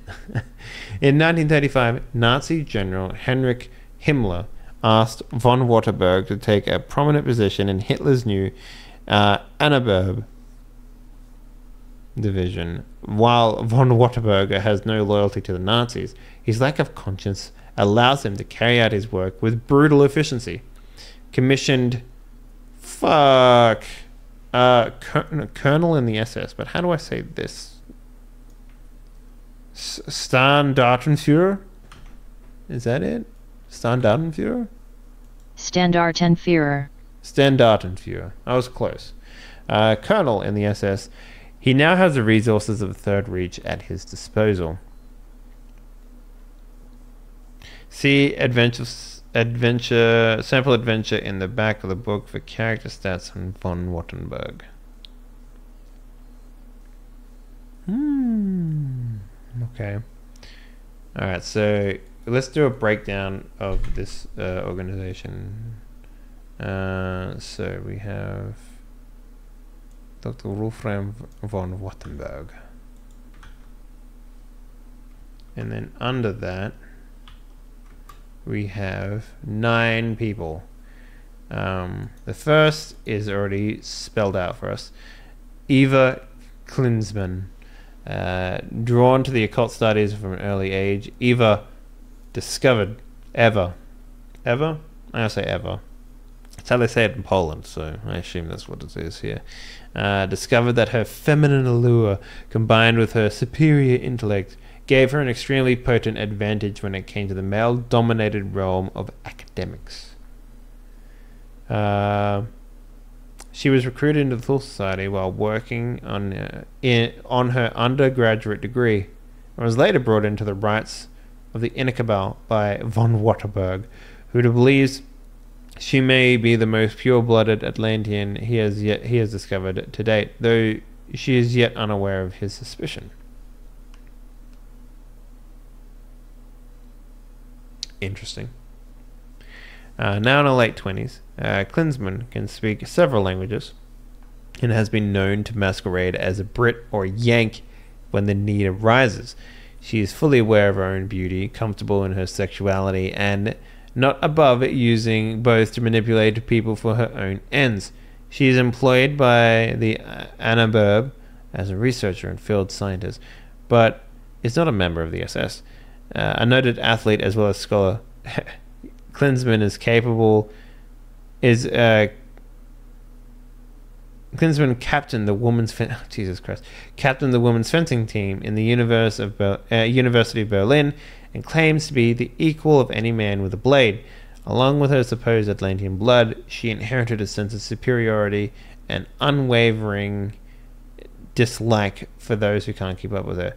In 1935, Nazi General Heinrich Himmler asked von Waterberg to take a prominent position in Hitler's new Annaberg division. While von Waterberg has no loyalty to the Nazis, his lack of conscience allows him to carry out his work with brutal efficiency. Commissioned colonel in the SS, but how do I say this? Standartenführer? Is that it? Standartenführer? Standartenführer. Standartenführer. I was close. Colonel in the SS. He now has the resources of the Third Reich at his disposal. See sample adventure in the back of the book for character stats on von Waterberg. Okay. Alright, so let's do a breakdown of this organization. So we have Dr. Wolfram von Waterberg. And then under that, we have 9 people. The first is already spelled out for us. Eva Klinsmann. Drawn to the occult studies from an early age, Eva discovered Ever? I'll say Ever. That's how they say it in Poland, so I assume that's what it is here. Discovered that her feminine allure, combined with her superior intellect, gave her an extremely potent advantage when it came to the male-dominated realm of academics. She was recruited into the Thule Society while working on her undergraduate degree, and was later brought into the rites of the Inner Cabal by von Waterberg, who believes she may be the most pure-blooded Atlantean he has discovered to date, though she is yet unaware of his suspicion. Interesting. Now in her late 20s, Klinsmann can speak several languages and has been known to masquerade as a Brit or Yank when the need arises. She is fully aware of her own beauty, comfortable in her sexuality, and not above using both to manipulate people for her own ends. She is employed by the Annaberg as a researcher and field scientist, but is not a member of the SS. A noted athlete as well as scholar, Klinsmann Klinsmann captained the women's fencing team in the University of Berlin, and claims to be the equal of any man with a blade. Along with her supposed Atlantean blood, she inherited a sense of superiority and unwavering dislike for those who can't keep up with her.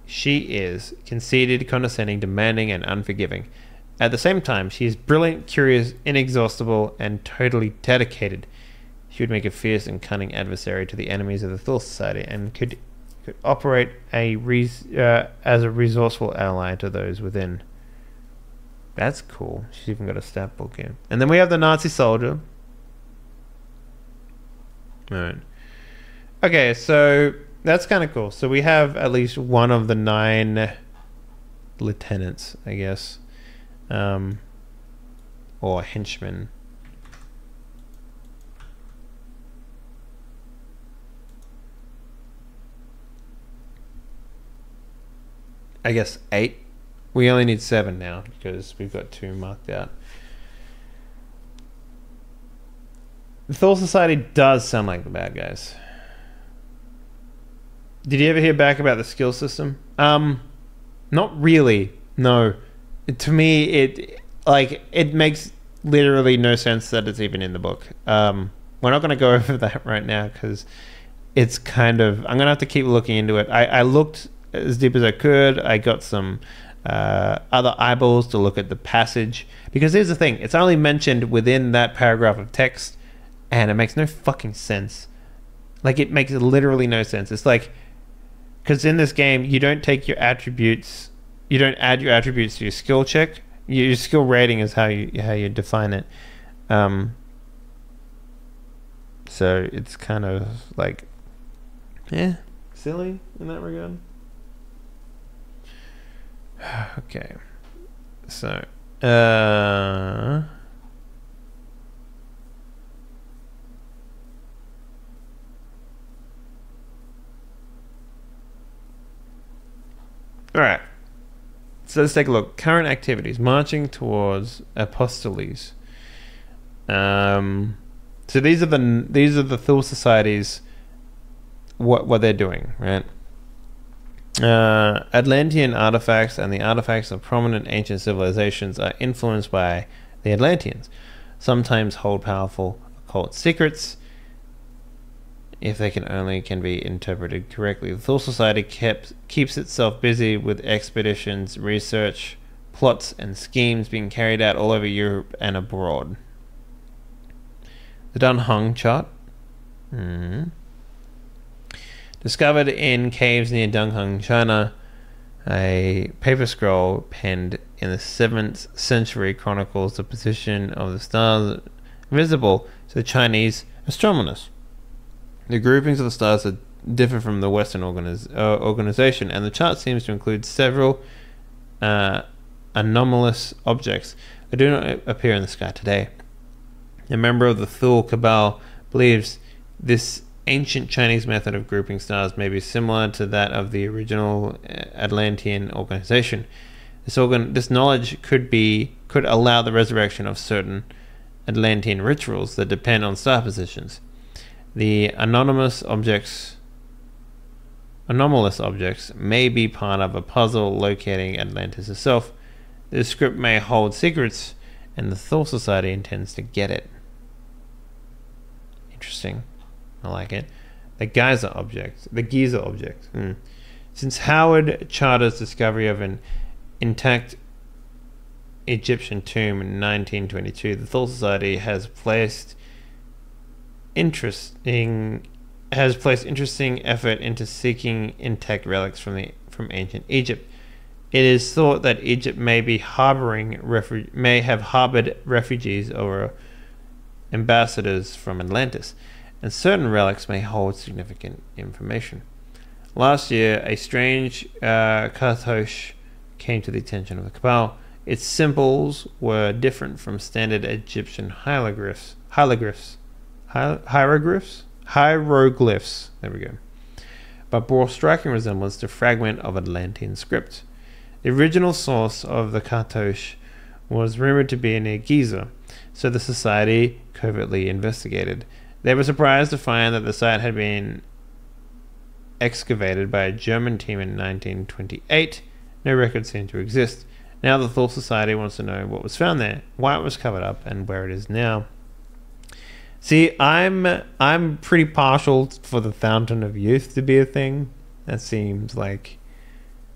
She is conceited, condescending, demanding, and unforgiving. At the same time, she is brilliant, curious, inexhaustible, and totally dedicated. She would make a fierce and cunning adversary to the enemies of the Thule Society, and could operate as a resourceful ally to those within. That's cool. She's even got a stat book here. And then we have the Nazi soldier. Alright. Okay, so that's kind of cool. So we have at least one of the 9 lieutenants, I guess. Or henchmen. I guess 8. We only need 7 now because we've got 2 marked out. The Thule Society does sound like the bad guys. Did you ever hear back about the skill system? Not really. No. To me, it makes literally no sense that it's even in the book. We're not going to go over that right now because it's kind of... I'm going to have to keep looking into it. I looked as deep as I could. I got some other eyeballs to look at the passage. Because here's the thing. It's only mentioned within that paragraph of text, and it makes no fucking sense. Like, it makes literally no sense. It's like... Because in this game, you don't take your attributes... You don't add your attributes to your skill check. Your skill rating is how you define it. So it's kind of like, silly in that regard. Okay, so all right. So let's take a look. Current activities: marching towards Apostoles. So these are the Thule societies. What they're doing, right? Atlantean artifacts and the artifacts of prominent ancient civilizations are influenced by the Atlanteans. Sometimes hold powerful occult secrets, if they can be interpreted correctly. The Thule Society keeps itself busy with expeditions, research, plots, and schemes being carried out all over Europe and abroad. The Dunhung chart. Discovered in caves near Dunhung, China, a paper scroll penned in the 7th century chronicles the position of the stars visible to the Chinese astronomers. The groupings of the stars are different from the Western organization, and the chart seems to include several anomalous objects that do not appear in the sky today. A member of the Thule Cabal believes this ancient Chinese method of grouping stars may be similar to that of the original Atlantean organization. This knowledge could allow the resurrection of certain Atlantean rituals that depend on star positions. The anomalous objects may be part of a puzzle locating Atlantis itself. The script may hold secrets, and the Thule Society intends to get it. Interesting. I like it. The Giza object. Since Howard Charter's discovery of an intact Egyptian tomb in 1922, the Thule Society has placed interesting effort into seeking intact relics from ancient Egypt. It is thought that Egypt may have harbored refugees or ambassadors from Atlantis, and certain relics may hold significant information. Last year, a strange cartouche came to the attention of the Cabal. Its symbols were different from standard Egyptian hieroglyphs. There we go. But bore striking resemblance to fragment of Atlantean script. The original source of the cartouche was rumored to be near Giza, so the society covertly investigated. They were surprised to find that the site had been excavated by a German team in 1928. No records seem to exist. Now the Thule Society wants to know what was found there, why it was covered up, and where it is now. See, I'm pretty partial for the Fountain of Youth to be a thing. That seems like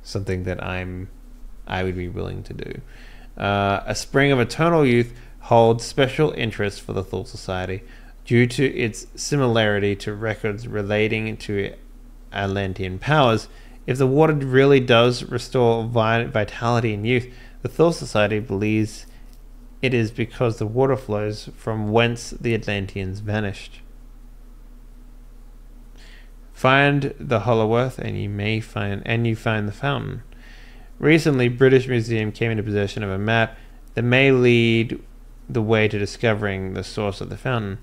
something that I would be willing to do. A Spring of Eternal Youth holds special interest for the Thule Society due to its similarity to records relating to Atlantean powers. If the water really does restore vitality and youth, the Thule Society believes it is because the water flows from whence the Atlanteans vanished. Find the Hollow Earth and you find the fountain. Recently, British Museum came into possession of a map that may lead the way to discovering the source of the fountain,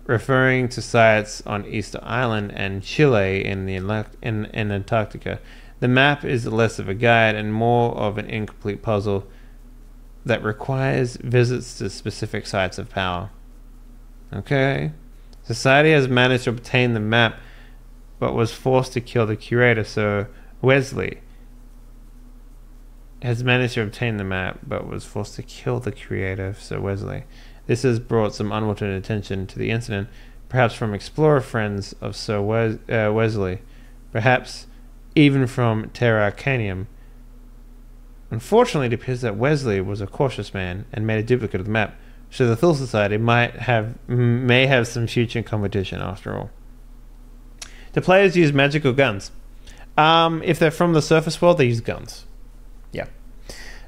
referring to sites on Easter Island and Chile in Antarctica. The map is less of a guide and more of an incomplete puzzle that requires visits to specific sites of power. Okay. Society has managed to obtain the map, but was forced to kill the curator, Sir Wesley. has managed to obtain the map, but was forced to kill the creator, Sir Wesley. This has brought some unwanted attention to the incident, perhaps from explorer friends of Sir Wesley, perhaps even from Terra Arcanium. Unfortunately, it appears that Wesley was a cautious man and made a duplicate of the map, so the Thule Society may have some future competition after all. The players use magical guns. If they're from the surface world, they use guns. Yeah.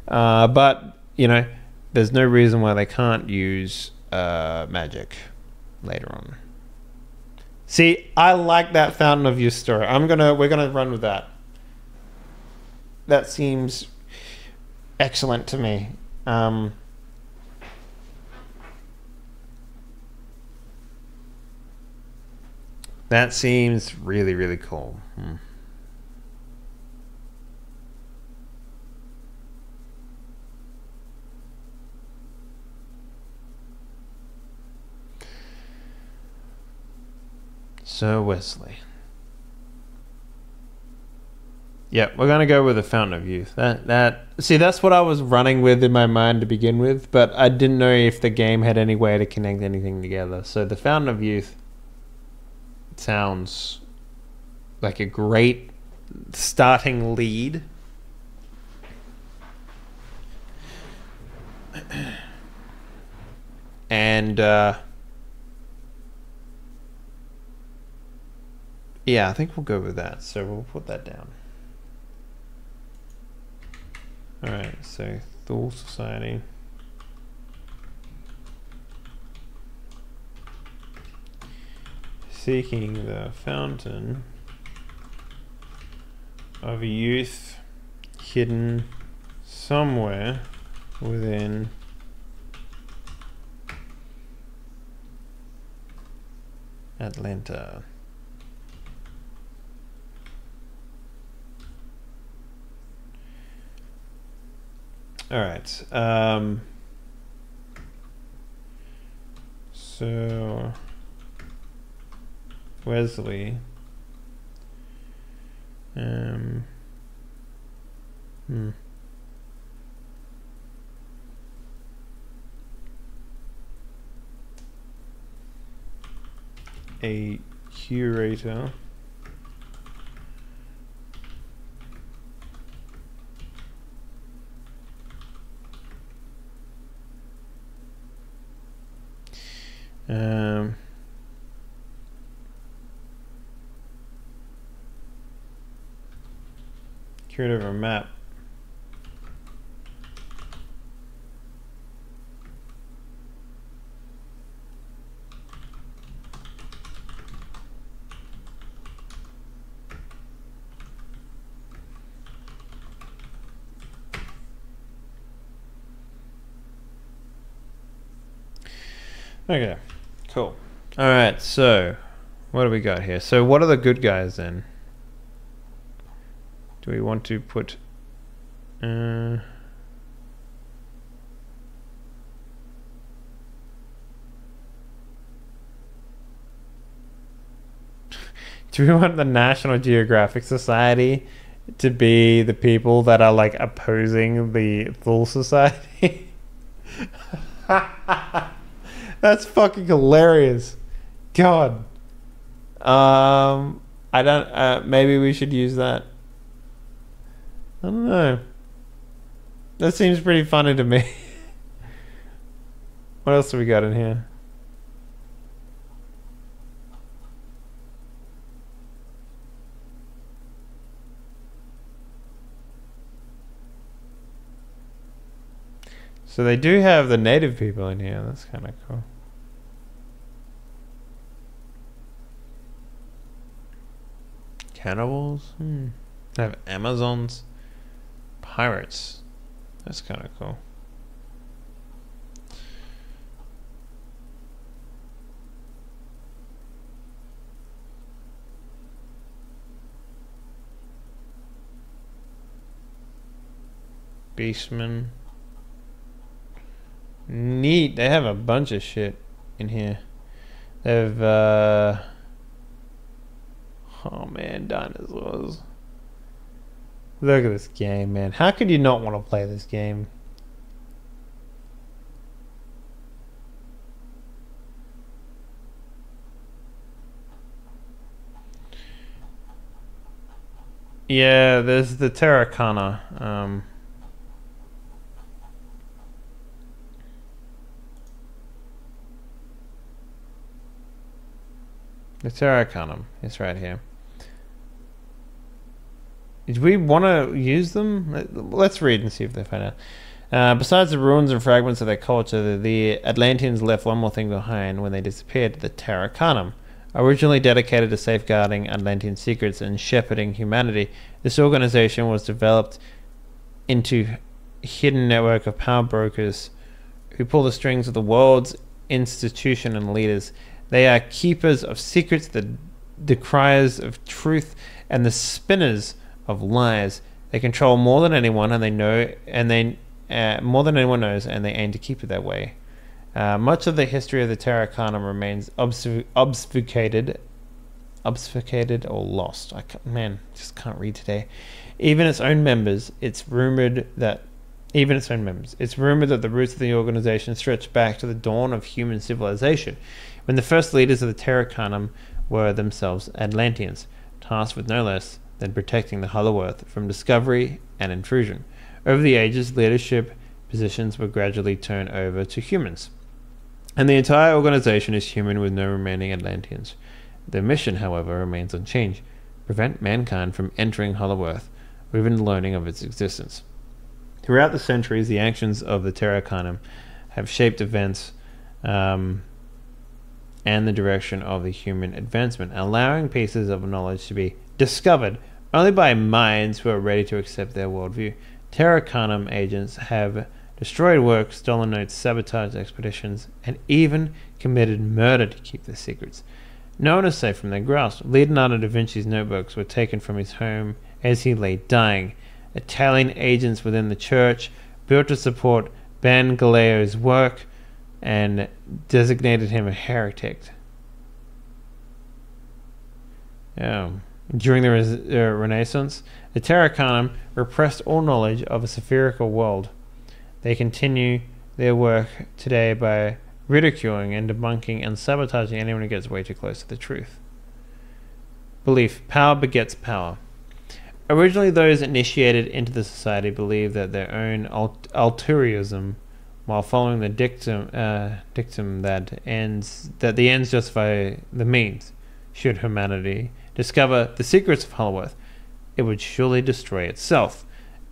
But, you know, there's no reason why they can't use magic later on. See, I like that Fountain of Youth story. We're gonna run with that. That seems excellent to me. That seems really, really cool. Sir Wesley. Yep, we're gonna go with the Fountain of Youth. See, that's what I was running with in my mind to begin with, but I didn't know if the game had any way to connect anything together. So the Fountain of Youth sounds like a great starting lead. And yeah, I think we'll go with that. So we'll put that down. Alright, so Thule Society. Seeking the Fountain of Youth hidden somewhere within Atlanta. All right. So Wesley. A curator. Curator of a map. Okay, cool. All right, so what do we got here? So what are the good guys then? Do we want to put do we want the National Geographic Society to be the people that are like opposing the Thule Society? That's fucking hilarious. God. I don't maybe we should use that. I don't know. That seems pretty funny to me. What else have we got in here? So they do have the native people in here. That's kind of cool. Cannibals? They have Amazons. Pirates. That's kind of cool. Beastmen. Neat. They have a bunch of shit in here. They have oh man, dinosaurs. Look at this game, man. How could you not want to play this game? Yeah, there's the Terracana. The Terracanum is right here. Do we want to use them? Let's read and see if they find out. Besides the ruins and fragments of their culture, the Atlanteans left one more thing behind when they disappeared: the Terracanum. Originally dedicated to safeguarding Atlantean secrets and shepherding humanity, this organization was developed into a hidden network of power brokers who pull the strings of the world's institution and leaders. They are keepers of secrets, the decriers of truth, and the spinners of lies. They control more than anyone, and they know, and they more than anyone knows, and they aim to keep it that way. Much of the history of the Terracanum remains obfuscated or lost. Just can't read today. Even its own members, it's rumored that the roots of the organization stretch back to the dawn of human civilization, when the first leaders of the Terracanum were themselves Atlanteans, tasked with no less than protecting the Hollow Earth from discovery and intrusion. Over the ages, leadership positions were gradually turned over to humans, and the entire organization is human with no remaining Atlanteans. Their mission, however, remains unchanged: prevent mankind from entering Hollow Earth, or even learning of its existence. Throughout the centuries, the actions of the Terracanum have shaped events and the direction of the human advancement, allowing pieces of knowledge to be discovered only by minds who are ready to accept their worldview. Terracanum agents have destroyed works, stolen notes, sabotaged expeditions, and even committed murder to keep their secrets. No one is safe from their grasp. Leonardo da Vinci's notebooks were taken from his home as he lay dying. Italian agents within the church built to support Ben Galeo's work and designated him a heretic. During the Renaissance, the Terracanum repressed all knowledge of a spherical world. They continue their work today by ridiculing and debunking and sabotaging anyone who gets way too close to the truth. Belief. Power begets power. Originally, those initiated into the society believed that their own altruism, while following the dictum that the ends justify the means. Should humanity discover the secrets of Hollow Earth, it would surely destroy itself,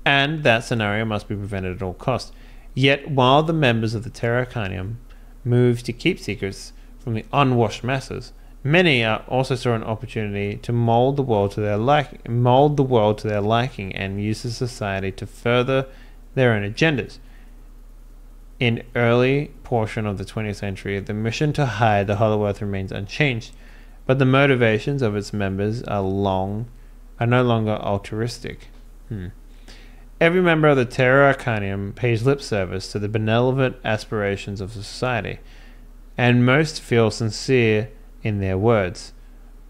and that scenario must be prevented at all costs. Yet, while the members of the Terracanum moved to keep secrets from the unwashed masses, many also saw an opportunity to mold the world to their liking, and use the society to further their own agendas. In early portion of the 20th century, the mission to hide the Hollow Earth remains unchanged, but the motivations of its members are no longer altruistic. Every member of the Terracanum pays lip service to the benevolent aspirations of society, and most feel sincere in their words.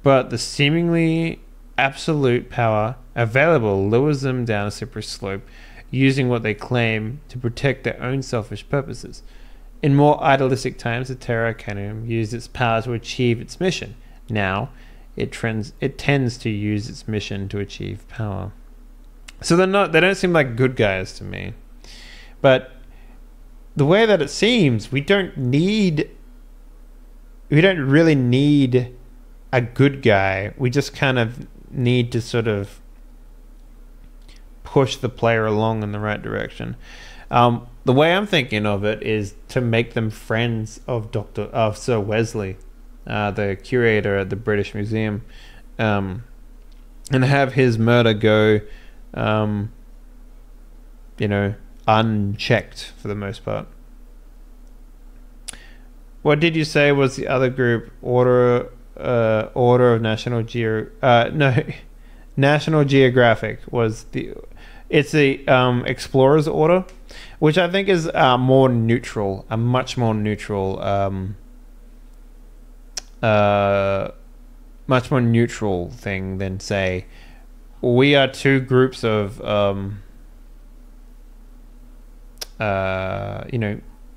But the seemingly absolute power available lures them down a slippery slope, using what they claim to protect their own selfish purposes. In more idealistic times, the Terracanum used its power to achieve its mission. Now, it tends to use its mission to achieve power. So they don't seem like good guys to me. But the way that it seems, we don't really need a good guy. We just kind of need to sort of push the player along in the right direction. The way I'm thinking of it is to make them friends of Sir Wesley, the curator at the British Museum, and have his murder go unchecked for the most part. What did you say was the other group? Order of National National Geographic was it's the Explorers Order, which I think is a much more neutral thing than, say, we are two groups of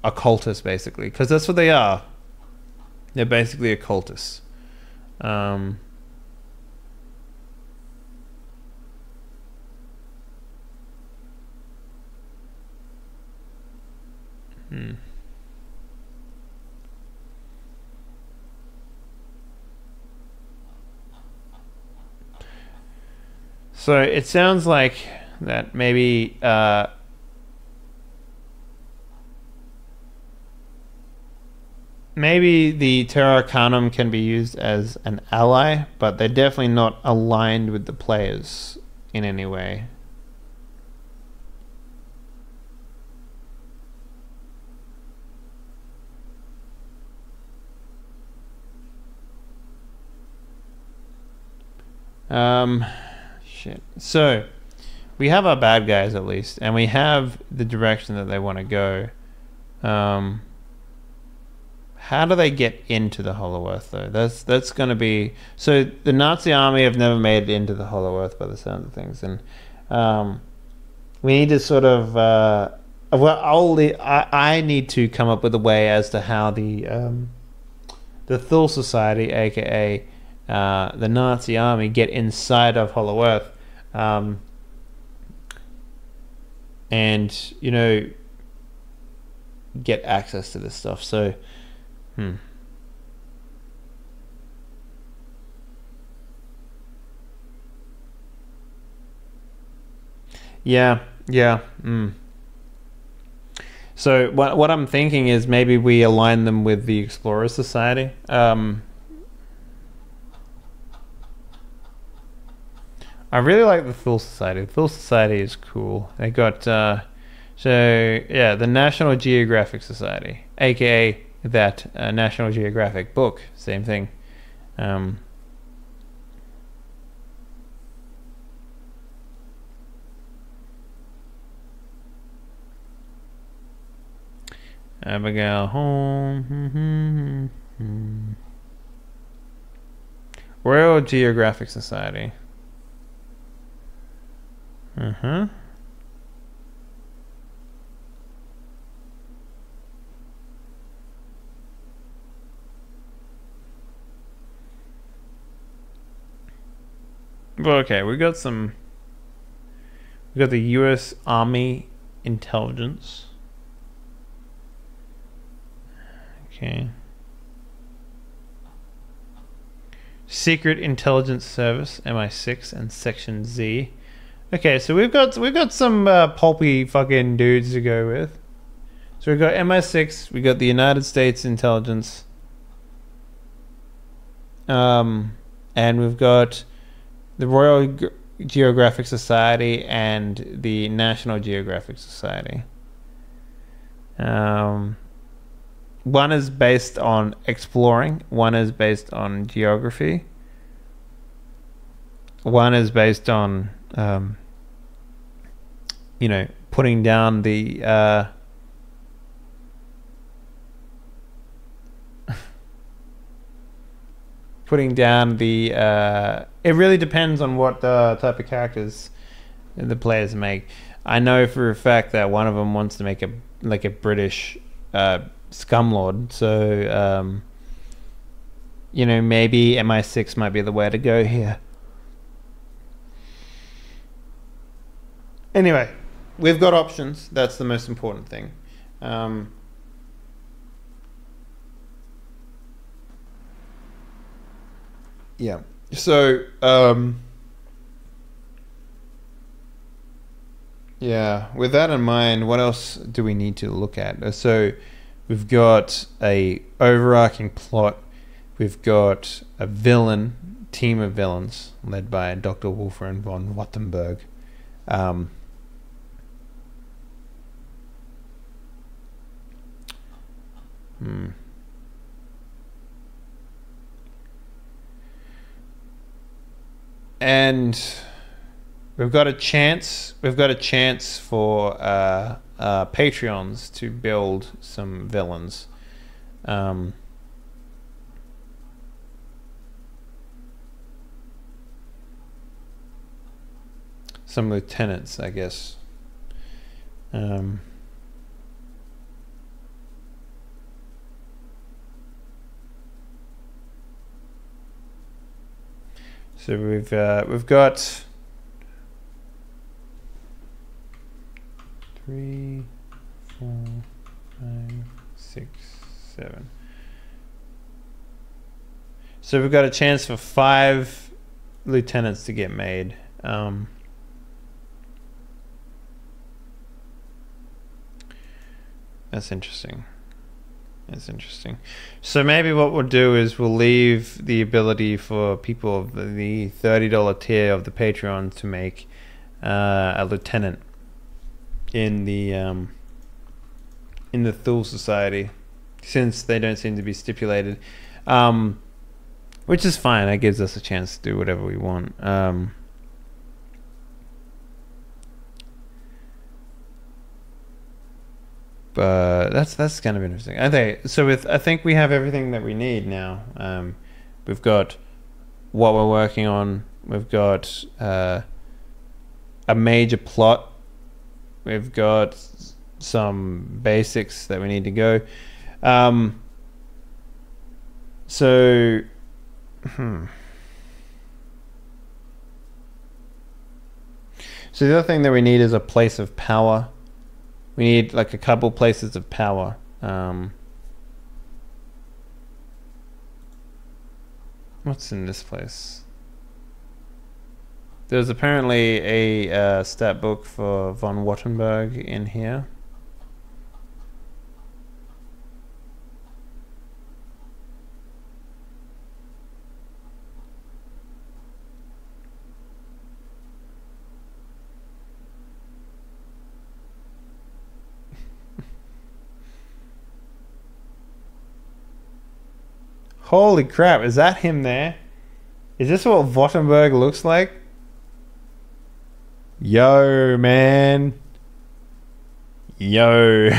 occultists, basically, because that's what they are. They're basically occultists. So it sounds like that maybe maybe the Terra Arcanum can be used as an ally, but they're definitely not aligned with the players in any way. Shit. So we have our bad guys at least, and we have the direction that they want to go. How do they get into the Hollow Earth, though? That's going to be... So the Nazi army have never made it into the Hollow Earth by the sound of things, and we need to sort of... I need to come up with a way as to how the Thule Society, aka the Nazi army, get inside of Hollow Earth, and get access to this stuff. So yeah. So what I'm thinking is maybe we align them with the Explorer Society. I really like the Thule Society. The Thule Society is cool. They got the National Geographic Society, aka that National Geographic book. Same thing. Abigail Home. Royal Geographic Society. Well, okay, we got the U.S. Army Intelligence. Okay. Secret Intelligence Service, MI6, and Section Z. Okay, so we've got some pulpy fucking dudes to go with. So we've got MI6, we got the United States Intelligence, and we've got the Royal Geographic Society and the National Geographic Society. One is based on exploring, one is based on geography, one is based on putting down the it really depends on what type of characters the players make. I know for a fact that one of them wants to make a British scumlord, so maybe MI6 might be the way to go here. Anyway, we've got options. That's the most important thing. Yeah. So, yeah, with that in mind, what else do we need to look at? So, we've got a overarching plot. We've got a team of villains led by Dr. Wolfram von Wattenberg. And we've got a chance for Patreons to build some villains. some lieutenants, I guess. So we've got 3, 4, 5, 6, 7. So we've got a chance for 5 lieutenants to get made. That's interesting. That's interesting. So maybe what we'll do is we'll leave the ability for people of the $30 tier of the Patreon to make a lieutenant in the Thule Society, since they don't seem to be stipulated, which is fine. That gives us a chance to do whatever we want. But that's kind of interesting. I think we have everything that we need now. We've got what we're working on. We've got a major plot. We've got some basics that we need to go. So the other thing that we need is a place of power. We need like a couple places of power. What's in this place? There's apparently a stat book for von Wattenberg in here. Holy crap, is that him there? Is this what Wattenberg looks like? Yo, man. Yo.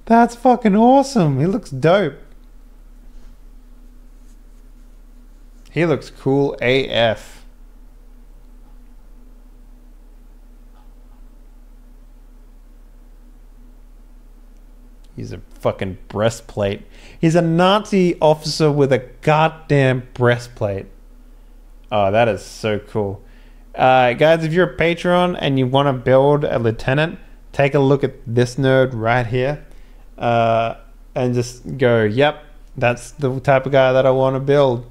That's fucking awesome. He looks dope. He looks cool AF. He's a fucking breastplate. He's a Nazi officer with a goddamn breastplate. Oh, that is so cool. Guys, if you're a Patreon and you want to build a lieutenant, take a look at this nerd right here. And just go, yep, that's the type of guy that I want to build.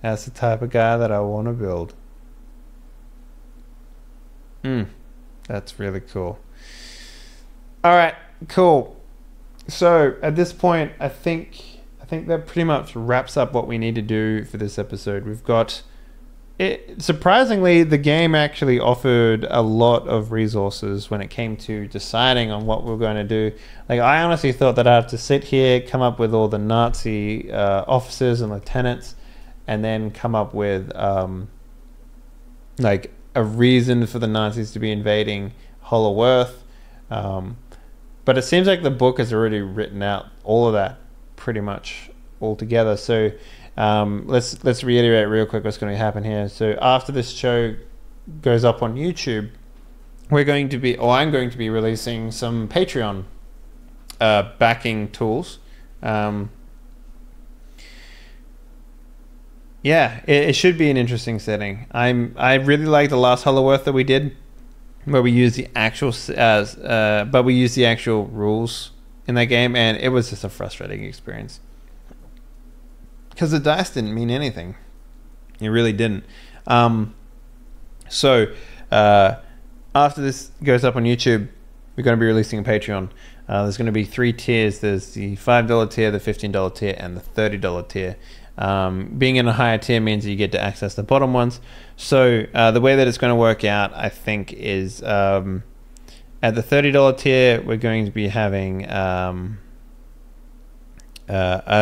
That's the type of guy that I want to build. That's really cool. All right, cool. So at this point, I think that pretty much wraps up what we need to do for this episode. We've got it. Surprisingly, the game actually offered a lot of resources when it came to deciding on what we're going to do. Like, I honestly thought that I'd have to sit here, come up with all the Nazi officers and lieutenants, and then come up with like a reason for the Nazis to be invading Hollow Earth. But it seems like the book has already written out all of that pretty much all together. So let's reiterate real quick what's going to happen here. So after this show goes up on YouTube, I'm going to be releasing some Patreon backing tools. Yeah, it should be an interesting setting. I really like the last Hollow Earth that we did, where we use the actual rules in that game, and it was just a frustrating experience because the dice didn't mean anything. It really didn't. So after this goes up on YouTube, we're going to be releasing a Patreon. There's going to be 3 tiers. There's the $5 tier, the $15 tier, and the $30 tier. Being in a higher tier means that you get to access the bottom ones. So the way that it's going to work out, I think, is at the $30 tier, we're going to be having a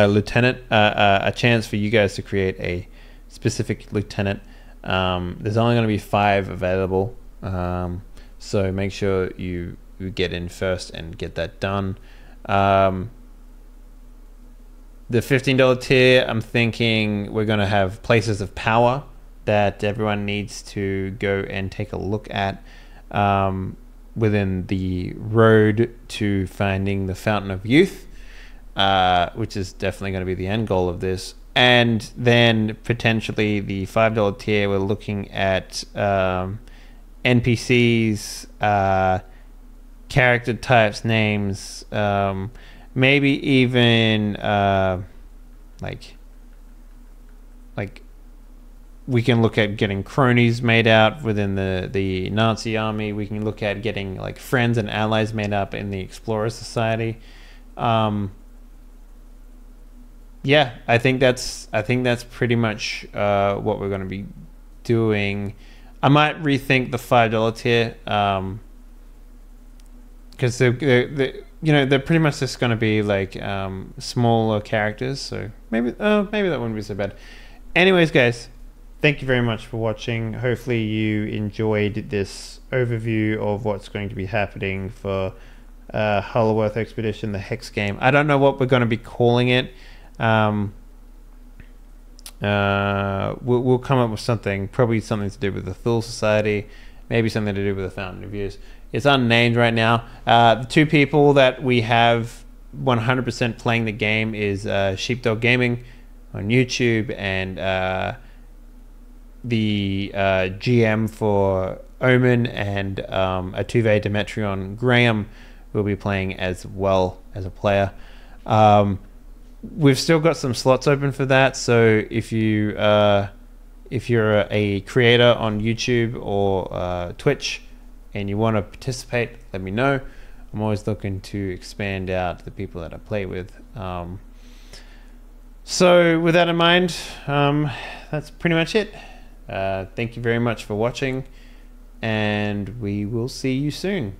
lieutenant, a chance for you guys to create a specific lieutenant. There's only going to be 5 available, so make sure you get in first and get that done. The $15 tier, I'm thinking we're going to have places of power. that everyone needs to go and take a look at within the road to finding the Fountain of Youth, which is definitely going to be the end goal of this. And then potentially the $5 tier, we're looking at NPCs, character types, names, maybe even like we can look at getting cronies made out within the Nazi army. We can look at getting like friends and allies made up in the Explorer Society. Yeah, I think that's pretty much what we're going to be doing. I might rethink the $5 tier because they're pretty much just going to be like smaller characters. So maybe that wouldn't be so bad. Anyways, guys, thank you very much for watching. Hopefully you enjoyed this overview of what's going to be happening for Hullworth Expedition, the Hex game. I don't know what we're going to be calling it. We'll come up with something, probably something to do with the Thule Society, maybe something to do with the Fountain of Youth. It's unnamed right now. The two people that we have 100% playing the game is Sheepdog Gaming on YouTube, and the GM for Omen and Atuve Demetrion Graham will be playing as well as a player. We've still got some slots open for that, so if you're a creator on YouTube or Twitch and you want to participate, let me know. I'm always looking to expand out the people that I play with. So with that in mind, that's pretty much it. Thank you very much for watching, and we will see you soon.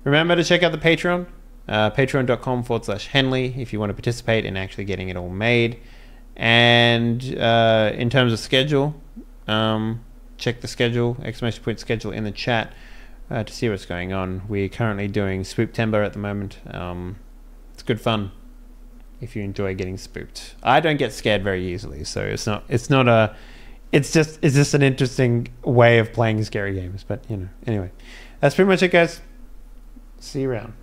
Remember to check out the Patreon. Patreon.com/Henley if you want to participate in actually getting it all made. And in terms of schedule, check the schedule, !schedule in the chat to see what's going on. We're currently doing Spooktember at the moment. It's good fun if you enjoy getting spooked. I don't get scared very easily, so it's just an interesting way of playing scary games. But anyway, that's pretty much it, guys. See you around.